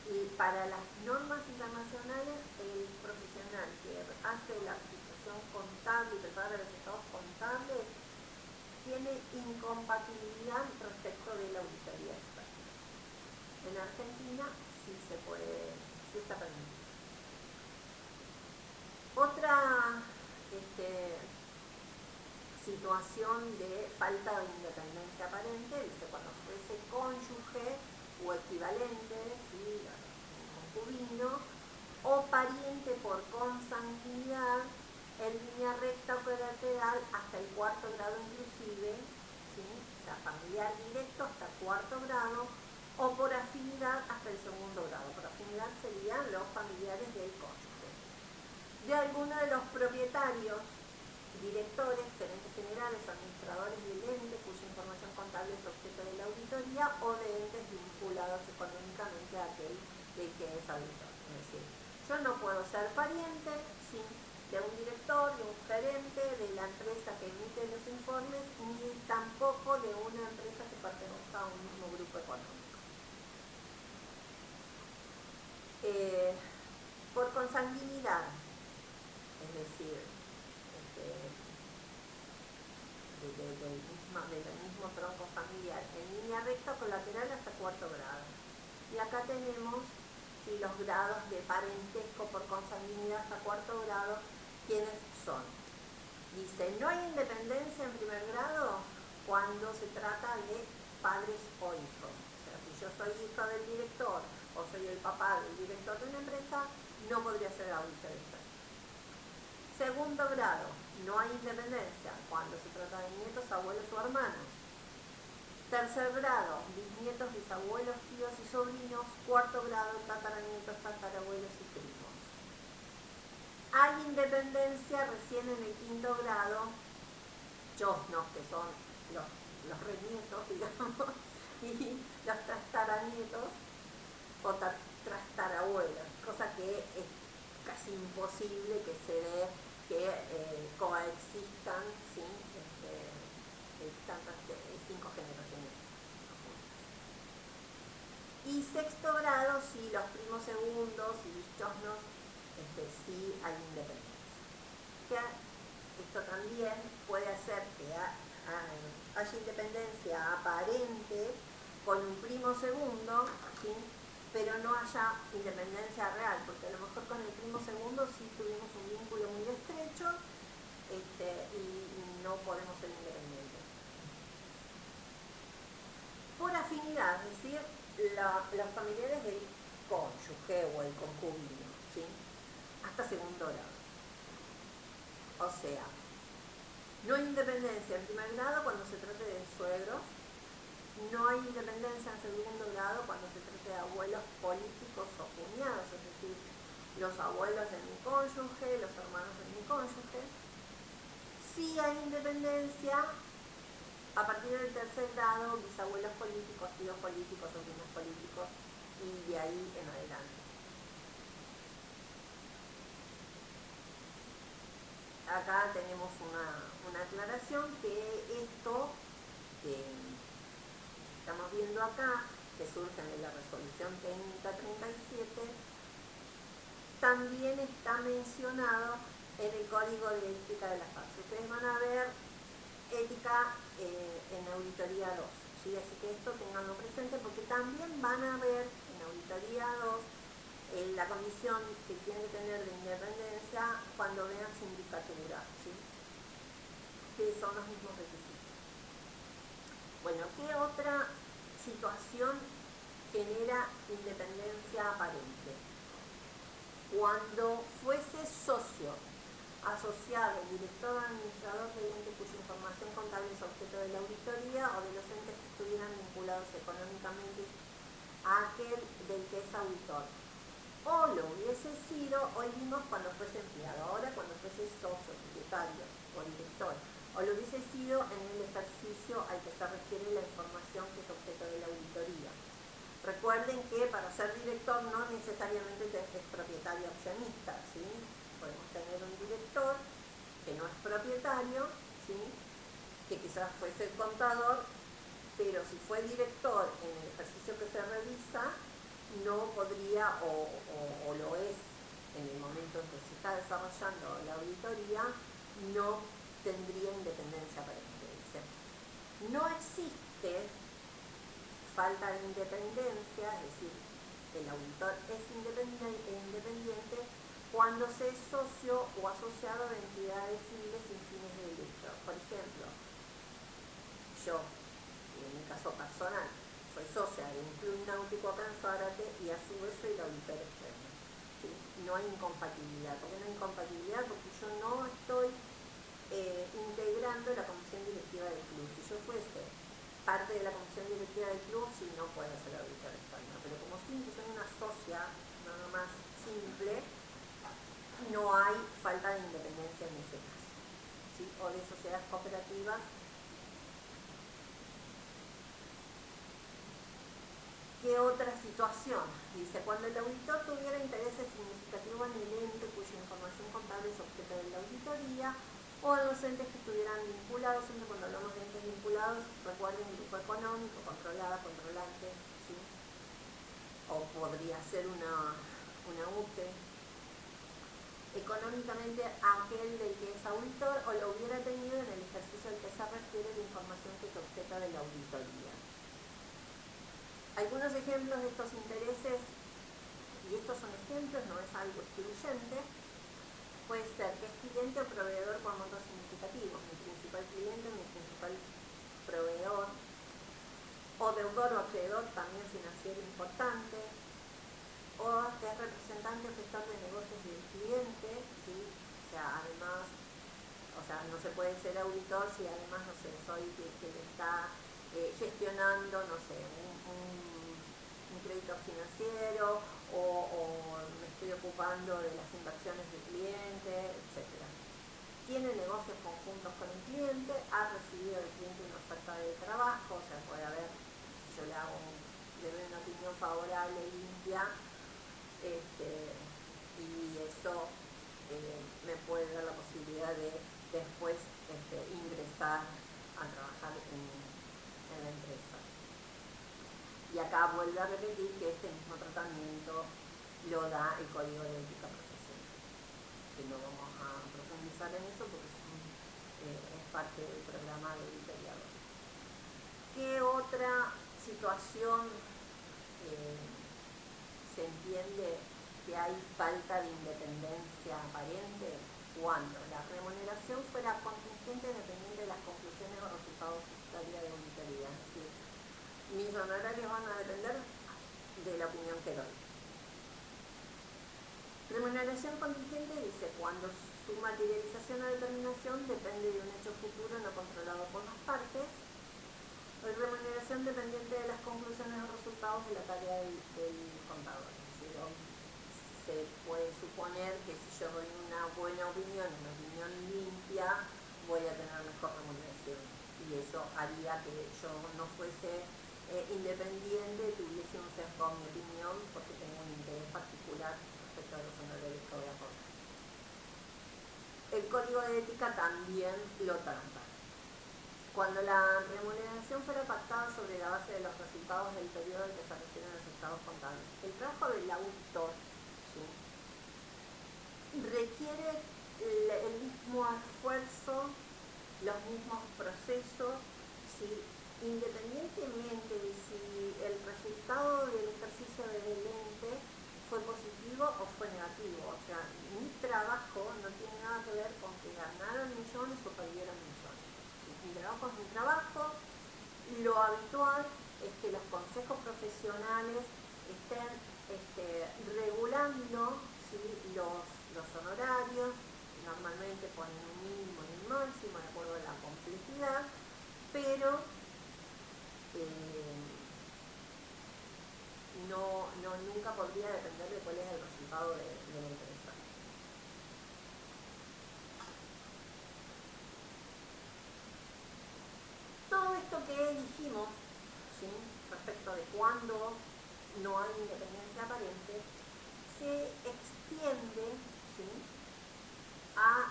Y para las normas internacionales, el profesional que hace la registración contable y prepara los estados contables tiene incompatibilidad respecto de la auditoría externa. En Argentina sí se puede, sí está permitido. Otra situación de falta de independencia aparente, dice cuando fuese cónyuge o equivalente, ¿sí? Concubino, o pariente por consanguinidad en línea recta o colateral hasta el cuarto grado inclusive, ¿sí? O sea, familiar directo hasta cuarto grado, o por afinidad hasta el segundo grado. Por afinidad serían los familiares del cónyuge. De alguno de los propietarios, directores, gerentes generales o administradores por consanguinidad, es decir, del mismo tronco familiar, en línea recta colateral hasta cuarto grado. Y acá tenemos los grados de parentesco por consanguinidad hasta cuarto grado, ¿quiénes son? Dice, no hay independencia en primer grado cuando se trata de padres o hijos. O sea, si yo soy hijo del director o soy el papá del director de una empresa, no podría ser auditor externo. Segundo grado, no hay independencia cuando se trata de nietos, abuelos o hermanos. Tercer grado, bisnietos, bisabuelos, tíos y sobrinos. Cuarto grado, tataranietos, tatarabuelos y primos. Hay independencia recién en el quinto grado, chosnos, que son los renietos, digamos, y los trastaranietos o trastarabuelos, cosa que es casi imposible que se dé que coexistan sin tantas 5 generaciones. Y sexto grado, sí, los primos segundos y chosnos, sí hay independencia. Que esto también puede hacer que haya independencia aparente con un primo segundo, ¿sí? Pero no haya independencia real, porque a lo mejor con el primo segundo sí tuvimos un vínculo muy estrecho y no podemos ser independientes. Por afinidad, es decir, los familiares del cónyuge o el concubino, ¿sí? Hasta segundo grado. O sea, no hay independencia en primer grado cuando se trate de suegros. No hay independencia en segundo grado cuando se trate de abuelos políticos o cuñados, es decir, los abuelos de mi cónyuge, los hermanos de mi cónyuge. Sí hay independencia a partir del tercer grado, bisabuelos políticos, tíos políticos, sobrinos políticos y de ahí en adelante. Acá tenemos una aclaración que esto que estamos viendo acá, que surge de la resolución técnica 37, también está mencionado en el código de ética de la FAS. Ustedes van a ver ética en auditoría 2, ¿sí? Así que esto tenganlo presente porque también van a ver en auditoría 2 la condición que tiene que tener de independencia cuando vean sindicatura, ¿sí? Que son los mismos requisitos. Bueno, ¿qué otra situación genera independencia aparente? Cuando fuese socio, asociado, director o administrador de ente cuya información contable es objeto de la auditoría o de los entes que estuvieran vinculados económicamente a aquel del que es auditor. O lo hubiese sido, hoy vimos cuando fuese empleado, ahora cuando fuese socio, secretario o director, o lo hubiese sido en el ejercicio al que se refiere la información que es objeto de la auditoría. Recuerden que para ser director no necesariamente es propietario accionista, ¿sí? Podemos tener un director que no es propietario, ¿sí? Que quizás fuese el contador, pero si fue director en el ejercicio que se revisa, no podría o lo es en el momento en que se está desarrollando la auditoría, no tendría independencia aparente. Dice, no existe falta de independencia, es decir, el auditor es independiente cuando se es socio o asociado de entidades civiles sin fines de lucro. Por ejemplo, yo, en mi caso personal, soy socia de un club náutico acá en Zárate y a su vez soy el auditor externo. ¿Sí? No hay incompatibilidad. ¿Por qué no hay incompatibilidad? Porque yo no estoy integrando la comisión directiva del club. Si yo fuese parte de la comisión directiva del club, sí, no puedo ser auditor externo. Pero como soy una socia, nada más simple, no hay falta de independencia en ese caso. ¿Sí? O de sociedades cooperativas. ¿Qué otra situación? Dice, cuando el auditor tuviera intereses significativos en el ente cuya información contable es objeto de la auditoría, o en los entes que estuvieran vinculados, siempre cuando hablamos de entes vinculados, recuerden el grupo económico, controlada, controlante, ¿sí? O podría ser una una UTE, económicamente aquel del que es auditor o lo hubiera tenido en el ejercicio al que se refiere la información que se objeta de la auditoría. Algunos ejemplos de estos intereses, y estos son ejemplos, no es algo excluyente, puede ser que es cliente o proveedor por montos significativos, mi principal cliente, mi principal proveedor, o deudor o acreedor también financiero importante, o que es representante o gestor de negocios del cliente, ¿sí? O sea, además, o sea, no se puede ser auditor si además, no sé, soy que le está gestionando, no sé, un crédito financiero o me estoy ocupando de las inversiones del cliente, etc. Tiene negocios conjuntos con el cliente, ha recibido del cliente una oferta de trabajo, o sea, puede haber, si yo le doy una opinión favorable, limpia, y eso me puede dar la posibilidad de después ingresar a trabajar en la empresa. Y acá vuelvo a repetir que este mismo tratamiento lo da el Código de Ética Profesional, que no vamos a profundizar en eso porque es parte del programa de auditoría. ¿Qué otra situación se entiende que hay falta de independencia aparente? Cuando la remuneración fuera contingente dependiente de las conclusiones o resultados de su tarea de auditoría. Es decir, mis honorarios van a depender de la opinión que doy. Remuneración contingente dice cuando su materialización o determinación depende de un hecho futuro no controlado por las partes. Remuneración dependiente de las conclusiones o resultados de la tarea del contador. Es decir, se puede suponer que si yo doy una buena opinión, una opinión limpia, voy a tener mejor remuneración. Y eso haría que yo no fuese independiente, tuviese un sesgo en mi opinión, porque tengo un interés particular respecto a los honorarios que voy a aportar. El Código de Ética también lo trata. Cuando la remuneración fuera pactada sobre la base de los resultados del periodo en que se refieren los estados contables, el trabajo del auditor, ¿sí?, requiere el mismo esfuerzo, los mismos procesos, ¿sí?, independientemente de si el resultado del ejercicio del ente fue positivo o fue negativo. O sea, mi trabajo no tiene nada que ver con que ganaron millones o perdieron millones. Mi trabajo es mi trabajo. Lo habitual es que los consejos profesionales estén regulando, ¿sí?, los honorarios. Normalmente ponen un mínimo y un máximo de acuerdo a la complejidad, pero nunca podría depender de cuál es el resultado de la empresa. Todo esto que dijimos, ¿sí?, respecto de cuando no hay independencia aparente, se extiende, ¿sí?, a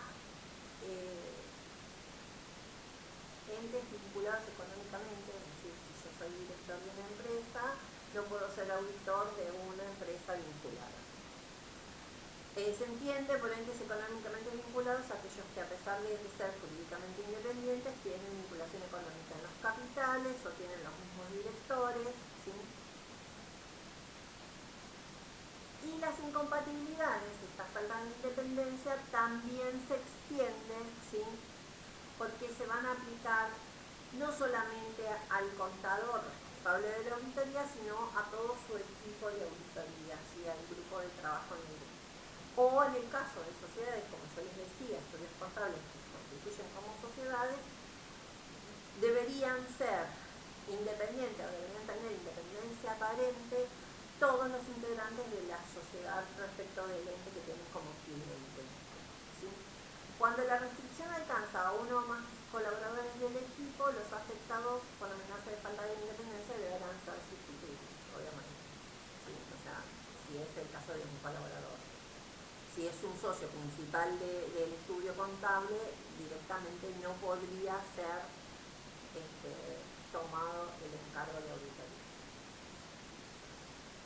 entes vinculados económicamente. Es decir, si yo soy director de una empresa, no puedo ser auditor de una empresa vinculada. Se entiende por entes económicamente vinculados aquellos que, a pesar de ser jurídicamente independientes, tienen vinculación económica en los capitales o tienen los mismos directores, ¿sí? Y las incompatibilidades, esta falta de independencia, también se extienden, ¿sí?, porque se van a aplicar no solamente al contador responsable de la auditoría, sino a todo su equipo de auditoría, ¿sí?, al grupo de trabajo en el grupo. O en el caso de sociedades, como yo les decía, estudios contables que se constituyen como sociedades, deberían ser independientes o deberían tener independencia aparente todos los integrantes de la sociedad respecto del ente que tienen como cliente, ¿sí? Cuando la restricción alcanza a uno o más colaboradores del equipo, los afectados con amenaza de falta de independencia deberán ser sustituidos, obviamente, ¿sí? O sea, si es el caso de un colaborador. Si es un socio principal del estudio contable, directamente no podría ser tomado el encargo de auditoría.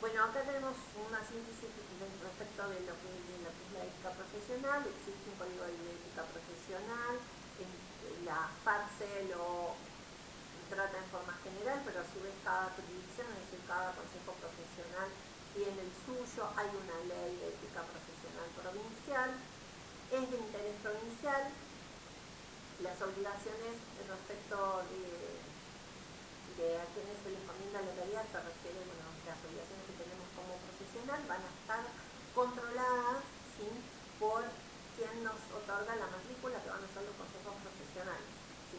Bueno, acá tenemos una síntesis respecto de lo que es la ética profesional. Existe un código de ética profesional. La FARCE lo trata en forma general, pero a su vez cada jurisdicción, es decir, cada consejo profesional tiene el suyo. Hay una ley de ética profesional provincial. Es de interés provincial. Las obligaciones respecto de a quienes se les encomienda la tarea se refieren, bueno, las obligaciones que tenemos como profesional van a estar controladas, ¿sí?, por quien nos otorga la matrícula, que van a ser los consejos profesionales, ¿sí?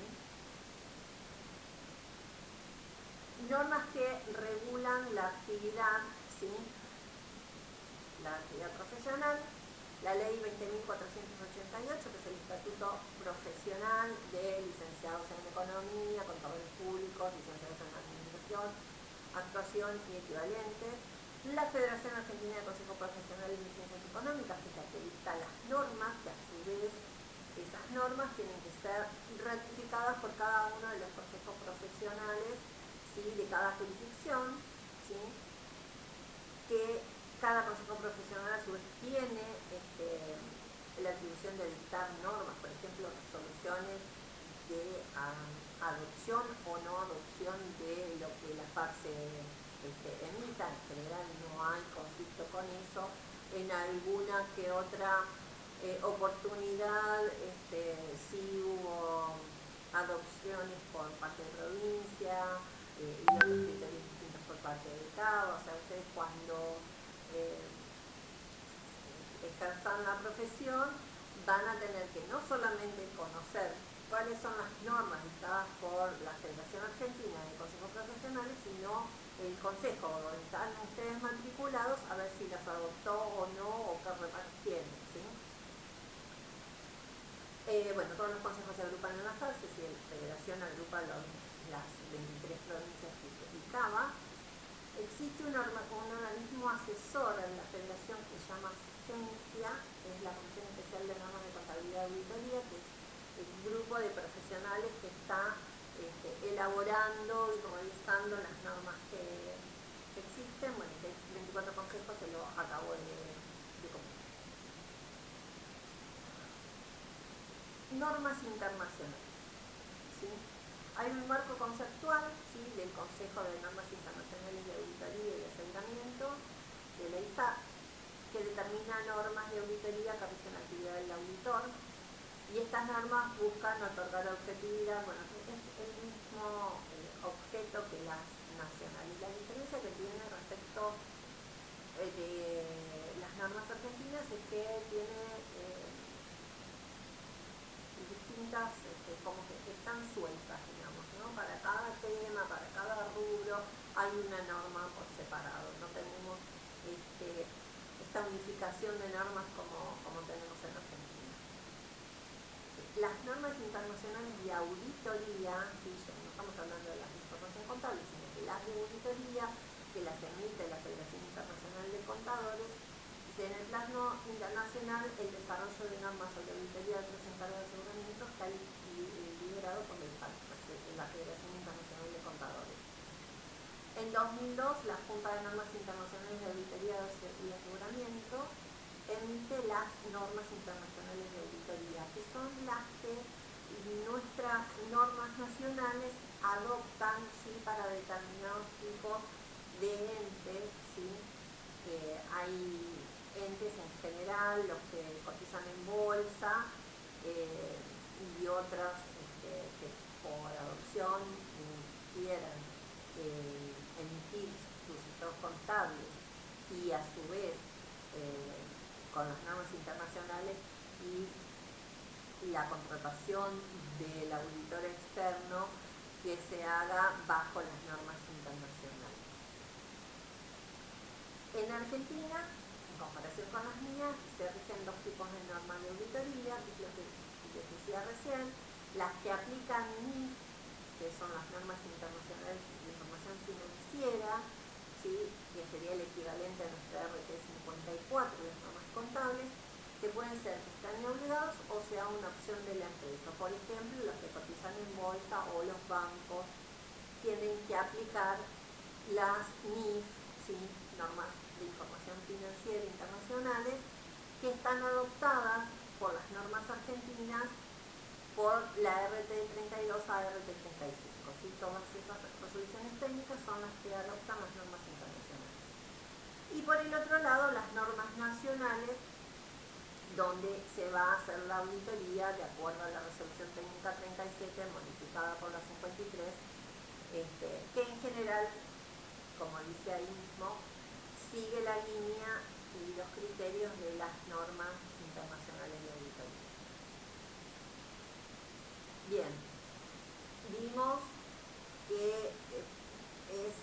Normas que regulan la actividad, ¿sí?, la actividad profesional. La ley 20.488, que es el Estatuto Profesional de Licenciados en Economía, Contadores Públicos, Licenciados en Administración, Actuación y Equivalentes. La Federación Argentina de Consejos Profesionales de Ciencias Económicas, que es la que dicta las normas, que a su vez esas normas tienen que ser ratificadas por cada uno de los consejos profesionales, ¿sí?, de cada jurisdicción, ¿sí?, que cada consejo profesional a su vez tiene la atribución de dictar normas, por ejemplo, resoluciones de adopción o no adopción de lo que la FARCE emita. En general no hay conflicto con eso. En alguna que otra oportunidad sí hubo adopciones por parte de provincia y otros criterios distintos por parte del Estado. O sea, ustedes cuando ejerzan la profesión van a tener que no solamente conocer cuáles son las normas dictadas por la Federación Argentina de Consejos Profesionales, sino el consejo donde están ustedes matriculados, a ver si las adoptó o no, o qué reparos tienen, ¿sí? Bueno, todos los consejos se agrupan en las FARCE, y la Federación agrupa las 23 provincias que ubicaba. Existe un organismo asesor en la Federación que se llama CENSIA, que es la Comisión Especial de Normas de Contabilidad y Auditoría, que es el grupo de profesionales que está elaborando y revisando las normas que existen. Bueno, que 24 consejos se lo acabo de comentar. Normas internacionales, ¿sí? Hay un marco conceptual, ¿sí?, del Consejo de Normas Internacionales de Auditoría y de Aseguramiento, de la ISAC, que determina normas de auditoría que rigen la actividad del auditor, y estas normas buscan otorgar objetividad. Bueno, es el mismo objeto que las nacionales. La diferencia que tiene respecto de las normas argentinas es que tiene distintas, como que están sueltas, digamos, ¿no? Para cada tema, para cada rubro, hay una norma por separado. No tenemos esta unificación de normas como tenemos en Argentina. Las normas internacionales de auditoría, ¿sí?, no estamos hablando de las de información contable, sino que las de auditoría, que las emite la Federación Internacional de Contadores. En el plano internacional, el desarrollo de normas sobre auditoría de otros encargos de aseguramiento está liderado por la Federación Internacional de Contadores. En 2002, la Junta de Normas Internacionales de Auditoría y Aseguramiento emite las normas internacionales de auditoría, que son las que nuestras normas nacionales adoptan, ¿sí?, para determinados tipos de entes, ¿sí? Hay entes en general, los que cotizan en bolsa, y otras que por adopción quieren emitir sus estados contables y a su vez con las normas internacionales y la contratación del auditor externo que se haga bajo las normas internacionales. En Argentina, en comparación con las mías, se rigen dos tipos de normas de auditoría, que es lo que les decía recién: las que aplican NIF, que son las normas internacionales de información financiera, ¿sí?, que sería el equivalente a nuestra RT 54, las normas contables, que pueden ser que estén obligados o sea una opción de la empresa. Por ejemplo, los que cotizan en bolsa o los bancos tienen que aplicar las NIF, ¿sí? Normas de información financiera internacionales que están adoptadas por las normas argentinas por la RT32 a RT35. ¿Sí? Todas esas resoluciones técnicas son las que adoptan las normas internacionales. Y por el otro lado, las normas nacionales, donde se va a hacer la auditoría de acuerdo a la resolución técnica 37 modificada por la 53, que en general, como dice ahí mismo, sigue la línea y los criterios de las normas internacionales de auditoría. Bien, vimos que es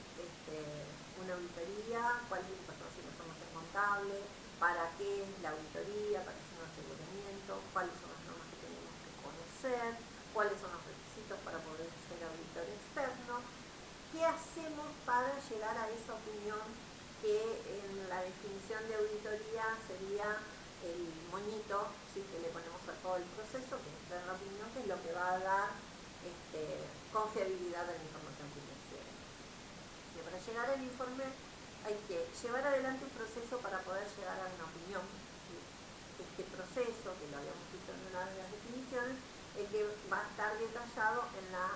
una auditoría, cuál es el patrón de información contable, para qué es la auditoría, para qué es un aseguramiento, cuáles son las normas que tenemos que conocer, cuáles son los requisitos para poder ser auditor externo, qué hacemos para llegar a esa opinión que en la definición de auditoría sería el moñito, ¿sí? Que le ponemos a todo el proceso, que es la opinión, que es lo que va a dar confiabilidad a la información financiera. Y para llegar al informe hay que llevar adelante un proceso para poder llegar a una opinión. ¿Sí? Este proceso, que lo habíamos visto en una de las definiciones, es que va a estar detallado en la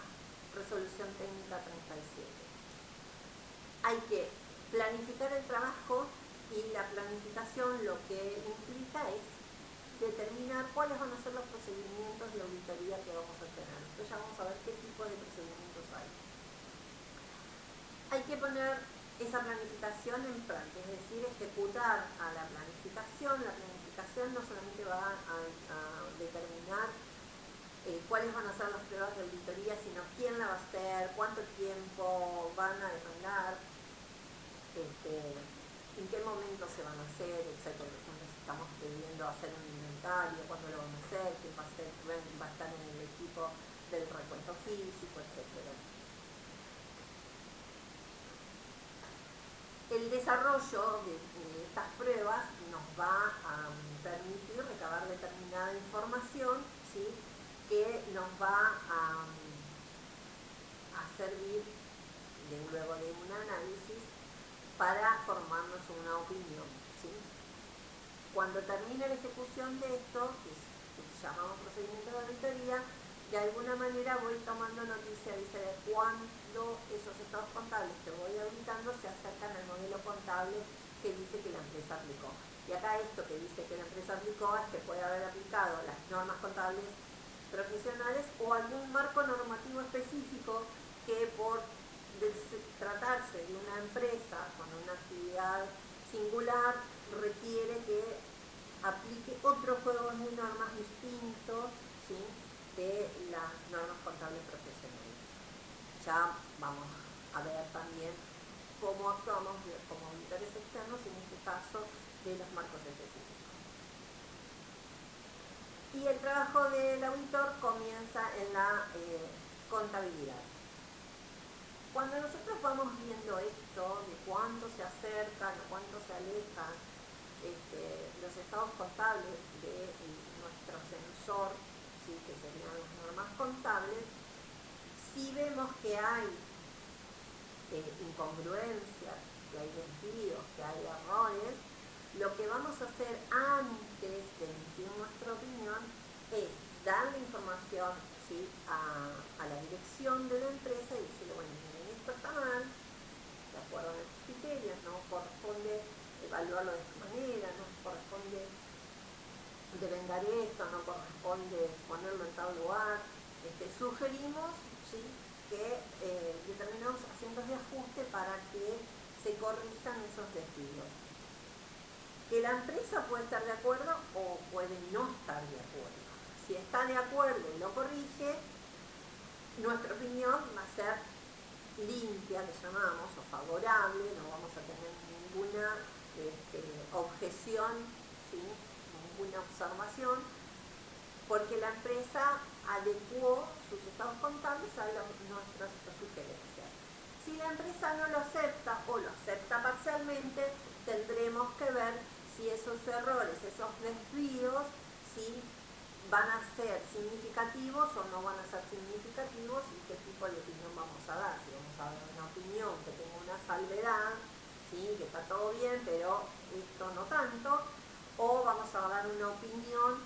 resolución técnica 37. Hay que planificar el trabajo, y la planificación lo que implica es determinar cuáles van a ser los procedimientos de auditoría que vamos a tener. Entonces ya vamos a ver qué tipo de procedimientos hay. Hay que poner esa planificación en práctica, es decir, ejecutar a la planificación. La planificación no solamente va a determinar cuáles van a ser las pruebas de auditoría, sino quién la va a hacer, cuánto tiempo van a demandar, en qué momento se van a hacer, etc. Por ejemplo, si estamos pidiendo hacer un inventario, cuándo lo van a hacer, quién va a estar en el equipo del recuento físico, etc. El desarrollo de estas pruebas nos va a permitir recabar determinada información, ¿sí? Que nos va a servir luego de un análisis para formarnos una opinión, ¿sí? Cuando termine la ejecución de esto, que llamamos procedimiento de auditoría, de alguna manera voy tomando noticia, dice, de cuándo esos estados contables que voy auditando se acercan al modelo contable que dice que la empresa aplicó. Y acá esto que dice que la empresa aplicó es que puede haber aplicado las normas contables profesionales o algún marco normativo específico que por tratarse de una empresa con una actividad singular requiere que aplique otros juegos de normas distintos, ¿sí? De las normas contables profesionales. Ya vamos a ver también cómo actuamos como auditores externos, en este caso de los marcos específicos. Y el trabajo del auditor comienza en la contabilidad. Cuando nosotros vamos viendo esto, de cuánto se acercan o cuánto se alejan los estados contables de nuestro sensor, ¿sí? Que serían las normas contables, si vemos que hay incongruencias, que hay desvíos, que hay errores, lo que vamos a hacer antes de emitir nuestra opinión es darle información, ¿sí? a la dirección de la empresa y decirle, bueno, miren, esto está mal, de acuerdo a nuestros criterios, no corresponde evaluarlo de esta manera, no corresponde devengar esto, no corresponde ponerlo en tal lugar. Sugerimos, ¿sí? Que determinados asientos de ajuste para que se corrijan esos desvíos. Que la empresa puede estar de acuerdo o puede no estar de acuerdo. Si está de acuerdo y lo corrige, nuestra opinión va a ser limpia, que llamamos, o favorable, no vamos a tener ninguna objeción, ¿sí? Ninguna observación, porque la empresa adecuó sus estados contables a nuestras sugerencias. Si la empresa no lo acepta o lo acepta parcialmente, tendremos que ver si esos errores, esos desvíos, ¿sí? Van a ser significativos o no van a ser significativos y qué tipo de opinión vamos a dar. Si vamos a dar una opinión que tenga una salvedad, ¿sí? Que bien, pero esto no tanto, o vamos a dar una opinión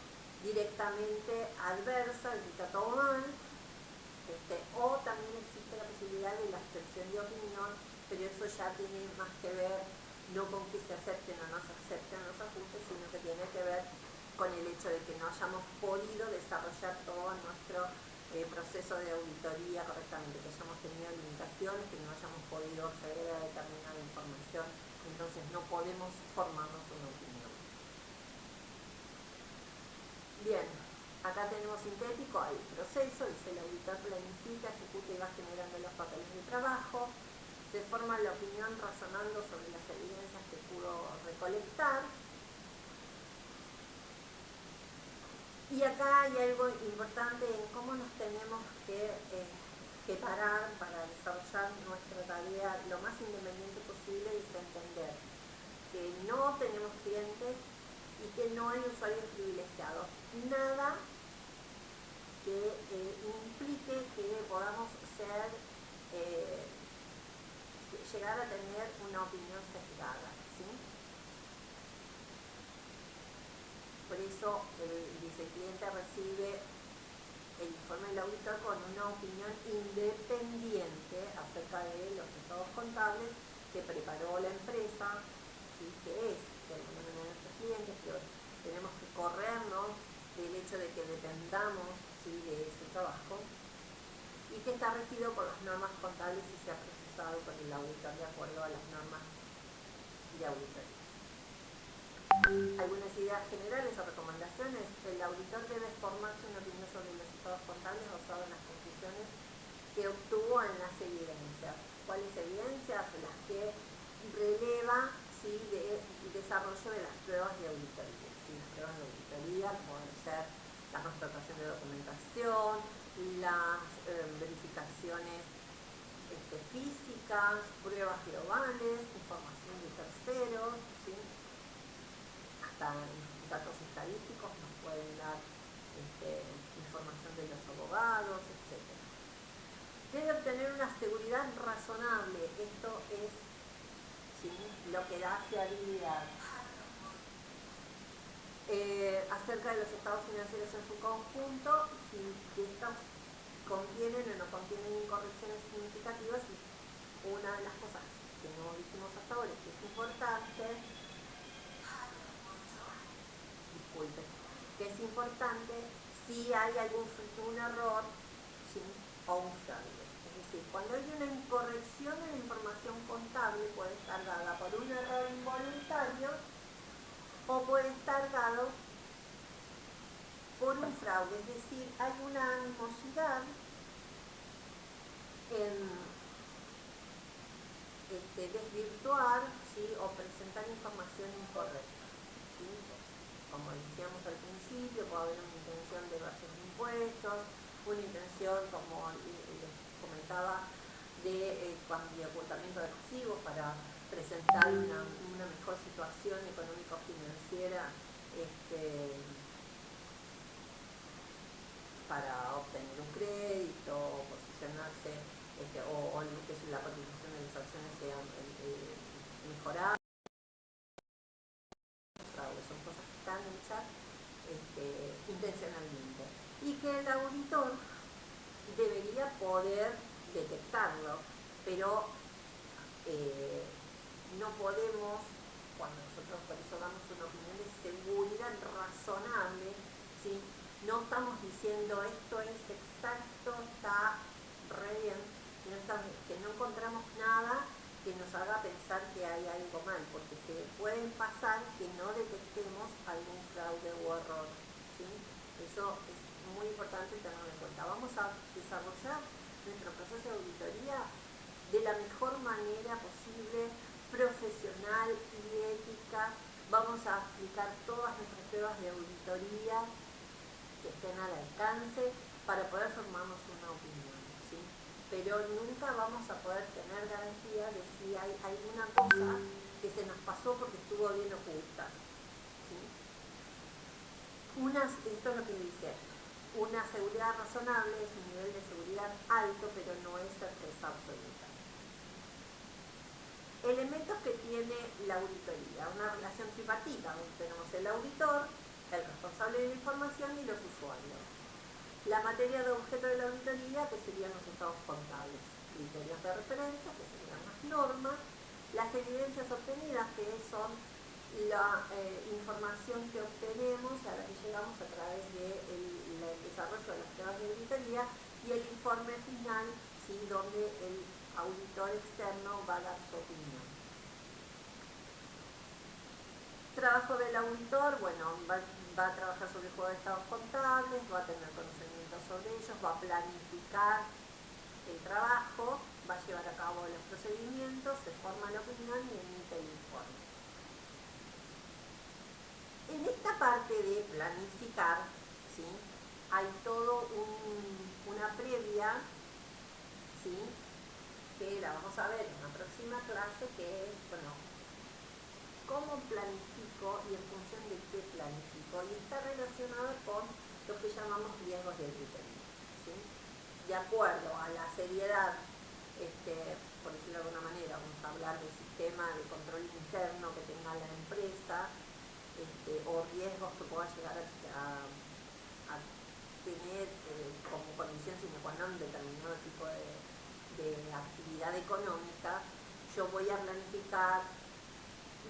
directamente adversa de que está todo mal, o también existe la posibilidad de la expresión de opinión, pero eso ya tiene más que ver no con que se acepten o no se acepten los ajustes, sino que tiene que ver con el hecho de que no hayamos podido desarrollar todo nuestro proceso de auditoría correctamente, que hayamos tenido limitaciones, que no hayamos podido acceder a determinada información, entonces no podemos formarnos una opinión. Bien, acá tenemos sintético, hay proceso, dice el auditor planifica, ejecuta y va generando los papeles de trabajo, se forma la opinión razonando sobre las evidencias que pudo recolectar. Y acá hay algo importante en cómo nos tenemos que parar para desarrollar nuestra tarea lo más independiente posible, y es entender que no tenemos clientes y que no hay usuarios privilegiados. Nada que implique que podamos llegar a tener una opinión sesgada, ¿sí? Por eso dice, el cliente recibe el informe del auditor con una opinión independiente acerca de los estados contables que preparó la empresa, ¿sí? Que es de alguna manera nuestros clientes, que tenemos que corrernos del hecho de que dependamos, ¿sí?, de ese trabajo, y que está regido por las normas contables y se ha procesado por el auditor de acuerdo a las normas de auditoría. Algunas ideas generales o recomendaciones. El auditor debe formarse una opinión sobre los estados contables basado en las conclusiones que obtuvo en las evidencias. ¿Cuáles evidencias? Las que releva, ¿sí?, de desarrollo de las pruebas de auditoría. ¿Sí? Las pruebas de auditoría pueden ser la constatación de documentación, las verificaciones físicas, pruebas globales, información de terceros, ¿sí?, hasta datos estadísticos nos pueden dar información de los abogados, etc. Debe obtener una seguridad razonable. Esto es, ¿sí?, lo que da fiabilidad. Acerca de los estados financieros en su conjunto, si estos contienen o no contienen incorrecciones significativas, y una de las cosas que no dijimos hasta ahora es que es importante, disculpe, que es importante si hay un error, ¿sí?, o un fraude. Es decir, cuando hay una incorrección en la información contable, puede estar dada por un error involuntario o puede estar dado por un fraude, es decir, hay una animosidad en desvirtuar, ¿sí?, o presentar información incorrecta, ¿sí? Como decíamos al principio, puede haber una intención de evasión de impuestos, una intención, como les comentaba, de ocultamiento de pasivos para presentar una mejor situación económico-financiera para obtener un crédito, posicionarse, o que la cotización de las acciones sea mejorada. Son cosas que están hechas intencionalmente, y que el auditor debería poder detectarlo, pero no podemos, cuando nosotros por eso damos una opinión de seguridad razonable, ¿sí?, no estamos diciendo esto es exacto, está re bien, que no encontramos nada que nos haga pensar que hay algo mal, porque se pueden pasar que no detectemos algún fraude o error, ¿sí? Eso es muy importante tenerlo en cuenta. Vamos a desarrollar nuestro proceso de auditoría de la mejor manera posible, profesional y ética. Vamos a aplicar todas nuestras pruebas de auditoría que estén al alcance para poder formarnos una opinión, ¿sí? Pero nunca vamos a poder tener garantía de si hay alguna cosa que se nos pasó porque estuvo bien oculta, ¿sí? Esto es lo que dice, una seguridad razonable es un nivel de seguridad alto, pero no es certeza absoluta. Elementos que tiene la auditoría? Una relación tripartita, donde tenemos el auditor, el responsable de la información y los usuarios. La materia de objeto de la auditoría, que serían los estados contables, criterios de referencia, que serían las normas, las evidencias obtenidas, que son la información que obtenemos, a la que llegamos a través del desarrollo de las pruebas de auditoría, y el informe final, ¿sí?, donde el auditor externo va a dar su opinión. Trabajo del auditor, bueno, va a trabajar sobre el juego de estados contables, va a tener conocimiento sobre ellos, va a planificar el trabajo, va a llevar a cabo los procedimientos, se forma la opinión y emite el informe. En esta parte de planificar, ¿sí?, hay todo una previa, ¿sí?, que la vamos a ver en la próxima clase, que es, bueno, cómo planifico y en función de qué planifico, y está relacionado con lo que llamamos riesgos de auditoría, ¿sí? De acuerdo a la seriedad, por decirlo de alguna manera, vamos a hablar del sistema de control interno que tenga la empresa, o riesgos que pueda llegar a tener como condición sine qua non determinado tipo de actividad económica. Yo voy a planificar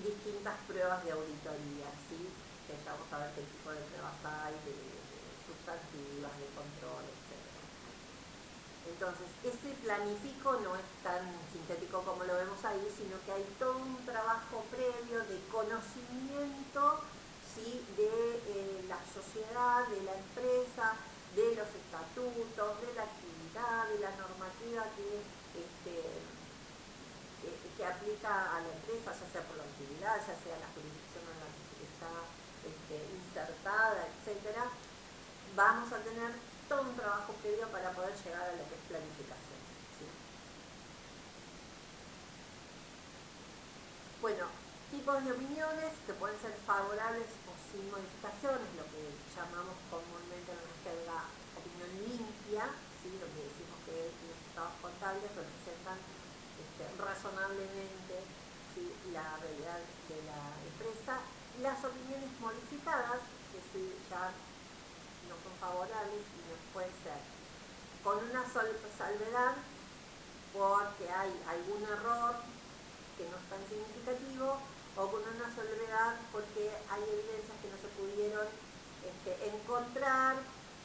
distintas pruebas de auditoría, ¿sí?, que ya vamos a ver qué tipo de pruebas hay, de sustantivas, de control, etc. Entonces, ese planifico no es tan sintético como lo vemos ahí, sino que hay todo un trabajo previo de conocimiento, ¿sí?, de la sociedad, de la empresa, de los estatutos, de la actividad, de la normativa que aplica a la empresa, ya sea por la actividad, ya sea la jurisdicción en la que está insertada, etc. Vamos a tener todo un trabajo previo para poder llegar a lo que es planificación, ¿sí? Bueno, tipos de opiniones que pueden ser favorables o sin modificaciones, lo que llamamos comúnmente en la jerga opinión limpia, ¿sí?, donde decimos que los estados contables representan razonablemente, ¿sí?, la realidad de la empresa. Las opiniones modificadas, que sí, ya no son favorables y no pueden ser con una salvedad porque hay algún error que no es tan significativo, o con una salvedad porque hay evidencias que no se pudieron encontrar,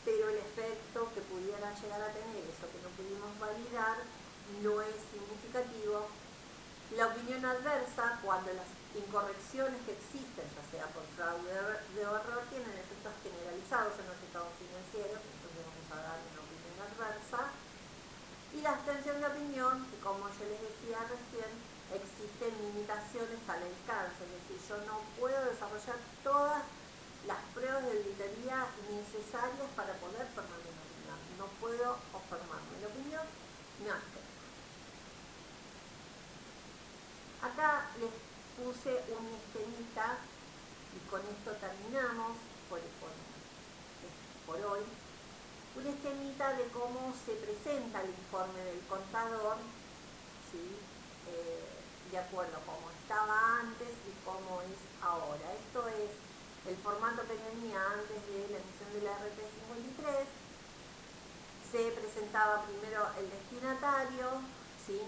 pero el efecto que pudiera llegar a tener, eso que no pudimos validar, no es significativo. La opinión adversa, cuando las incorrecciones que existen, ya sea por fraude o error, tienen efectos generalizados en los estados financieros, entonces vamos a dar una opinión adversa. Y la abstención de opinión, que como yo les decía recién, existen limitaciones al alcance, es decir, yo no puedo desarrollar todas las pruebas de auditoría necesarias para poder formarme una opinión. No puedo formarme la opinión, me abstengo. Acá les puse un esquemita, y con esto terminamos por hoy, un esquemita de cómo se presenta el informe del contador, ¿sí?, de acuerdo a cómo estaba antes y cómo es ahora. Esto es el formato que tenía antes de la emisión de la RP 53. Se presentaba primero el destinatario, ¿sí?,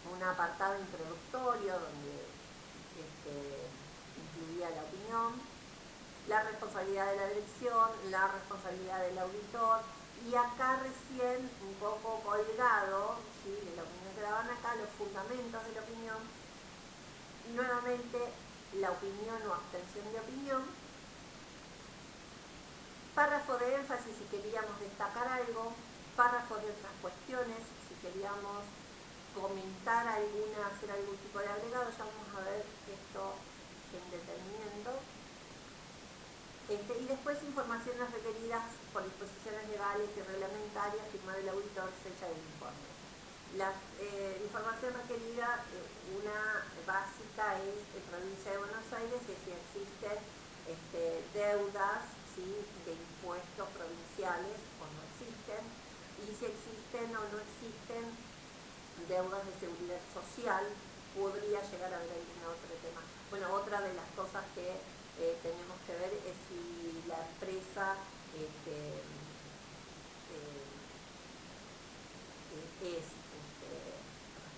un apartado introductorio donde incluía la opinión, la responsabilidad de la dirección, la responsabilidad del auditor, y acá recién, un poco colgado, ¿sí?, de la opinión que daban acá, los fundamentos de la opinión, nuevamente la opinión o abstención de opinión, párrafo de énfasis si queríamos destacar algo, párrafo de otras cuestiones si queríamos comentar alguna, hacer algún tipo de agregado. Ya vamos a ver esto en detenimiento. Y después informaciones requeridas por disposiciones legales y reglamentarias, firma del auditor, fecha del informe. La información requerida, una básica, es en provincia de Buenos Aires, y si existen deudas, ¿sí?, de impuestos provinciales o no existen, y si existen o no existen deudas de seguridad social, podría llegar a haber algún otro tema. Bueno, otra de las cosas que tenemos que ver es si la empresa es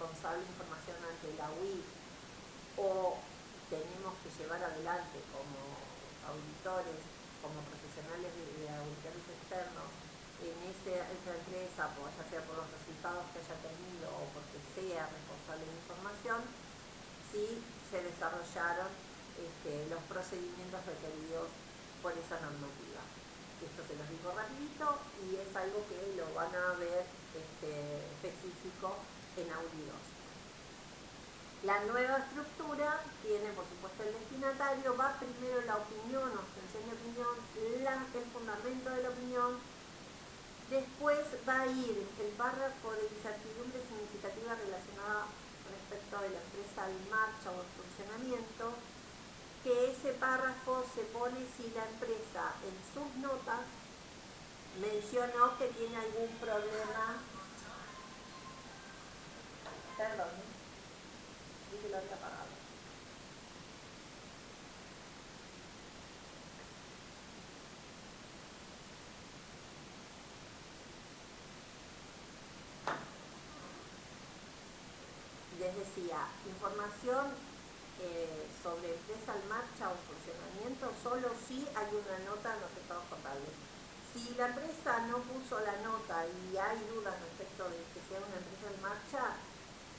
responsable de información ante la UIF, o tenemos que llevar adelante como auditores, como profesionales de auditores externos en esa empresa, ya sea por los resultados que haya tenido o porque sea responsable de información, si se desarrollaron los procedimientos requeridos por esa normativa. Esto se los digo rapidito y es algo que lo van a ver específico en Audi 2. La nueva estructura tiene, por supuesto, el destinatario, va primero la opinión, obtención de opinión, el fundamento de la opinión, después va a ir el párrafo de incertidumbre significativa relacionada respecto de la empresa en marcha o en funcionamiento, que ese párrafo se pone si la empresa en sus notas mencionó que tiene algún problema. Perdón, vi que lo había apagado. Les decía, información sobre empresa en marcha o funcionamiento solo si hay una nota en los estados contables. Si la empresa no puso la nota y hay dudas respecto de que sea una empresa en marcha,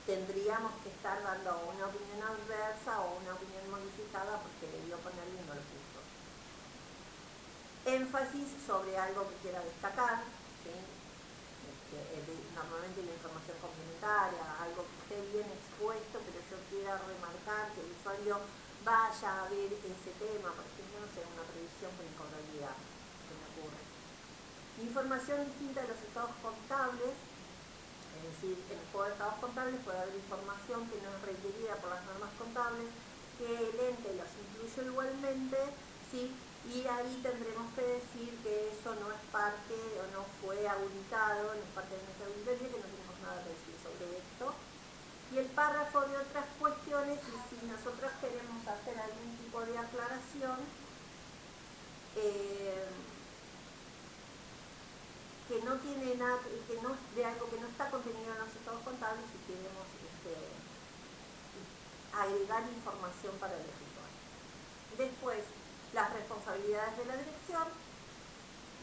tendríamos que estar dando una opinión adversa o una opinión modificada porque debió ponerlo y no lo puso. Énfasis sobre algo que quiera destacar, ¿sí? Normalmente la información complementaria, algo que esté bien expuesto, pero yo quiera remarcar que el usuario vaya a ver ese tema, por ejemplo, no sé, una previsión por incontabilidad, que me ocurre. Información distinta de los estados contables, es decir, en el juego de estados contables puede haber información que no es requerida por las normas contables, que el ente los incluye igualmente, ¿sí? Y ahí tendremos que decir que eso no es parte o no fue auditado, no es parte de nuestra auditoría, que no tenemos nada que decir sobre esto. Y el párrafo de otras cuestiones, y si nosotros queremos hacer algún tipo de aclaración, que no tiene nada, que no es de algo que no está contenido en los estados contables, y queremos agregar información para los usuarios. Después, las responsabilidades de la dirección,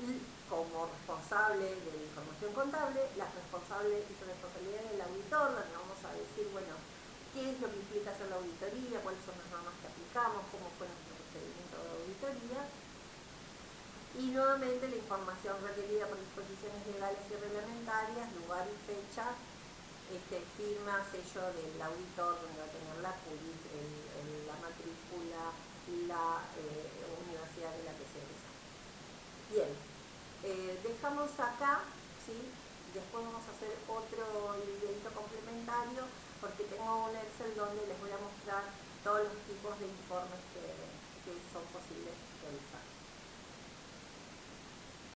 y como responsable de la información contable, las responsabilidades del auditor, donde vamos a decir, bueno, qué es lo que implica hacer la auditoría, cuáles son las normas que aplicamos, cómo fue nuestro procedimiento de auditoría, y nuevamente la información requerida por disposiciones legales y reglamentarias, lugar y fecha, firma, sello del auditor, donde va a tener la CURIT, la matrícula, la universidad de la que se egresó. Bien, dejamos acá, ¿sí? Después vamos a hacer otro videito complementario, porque tengo un Excel donde les voy a mostrar todos los tipos de informes que son posibles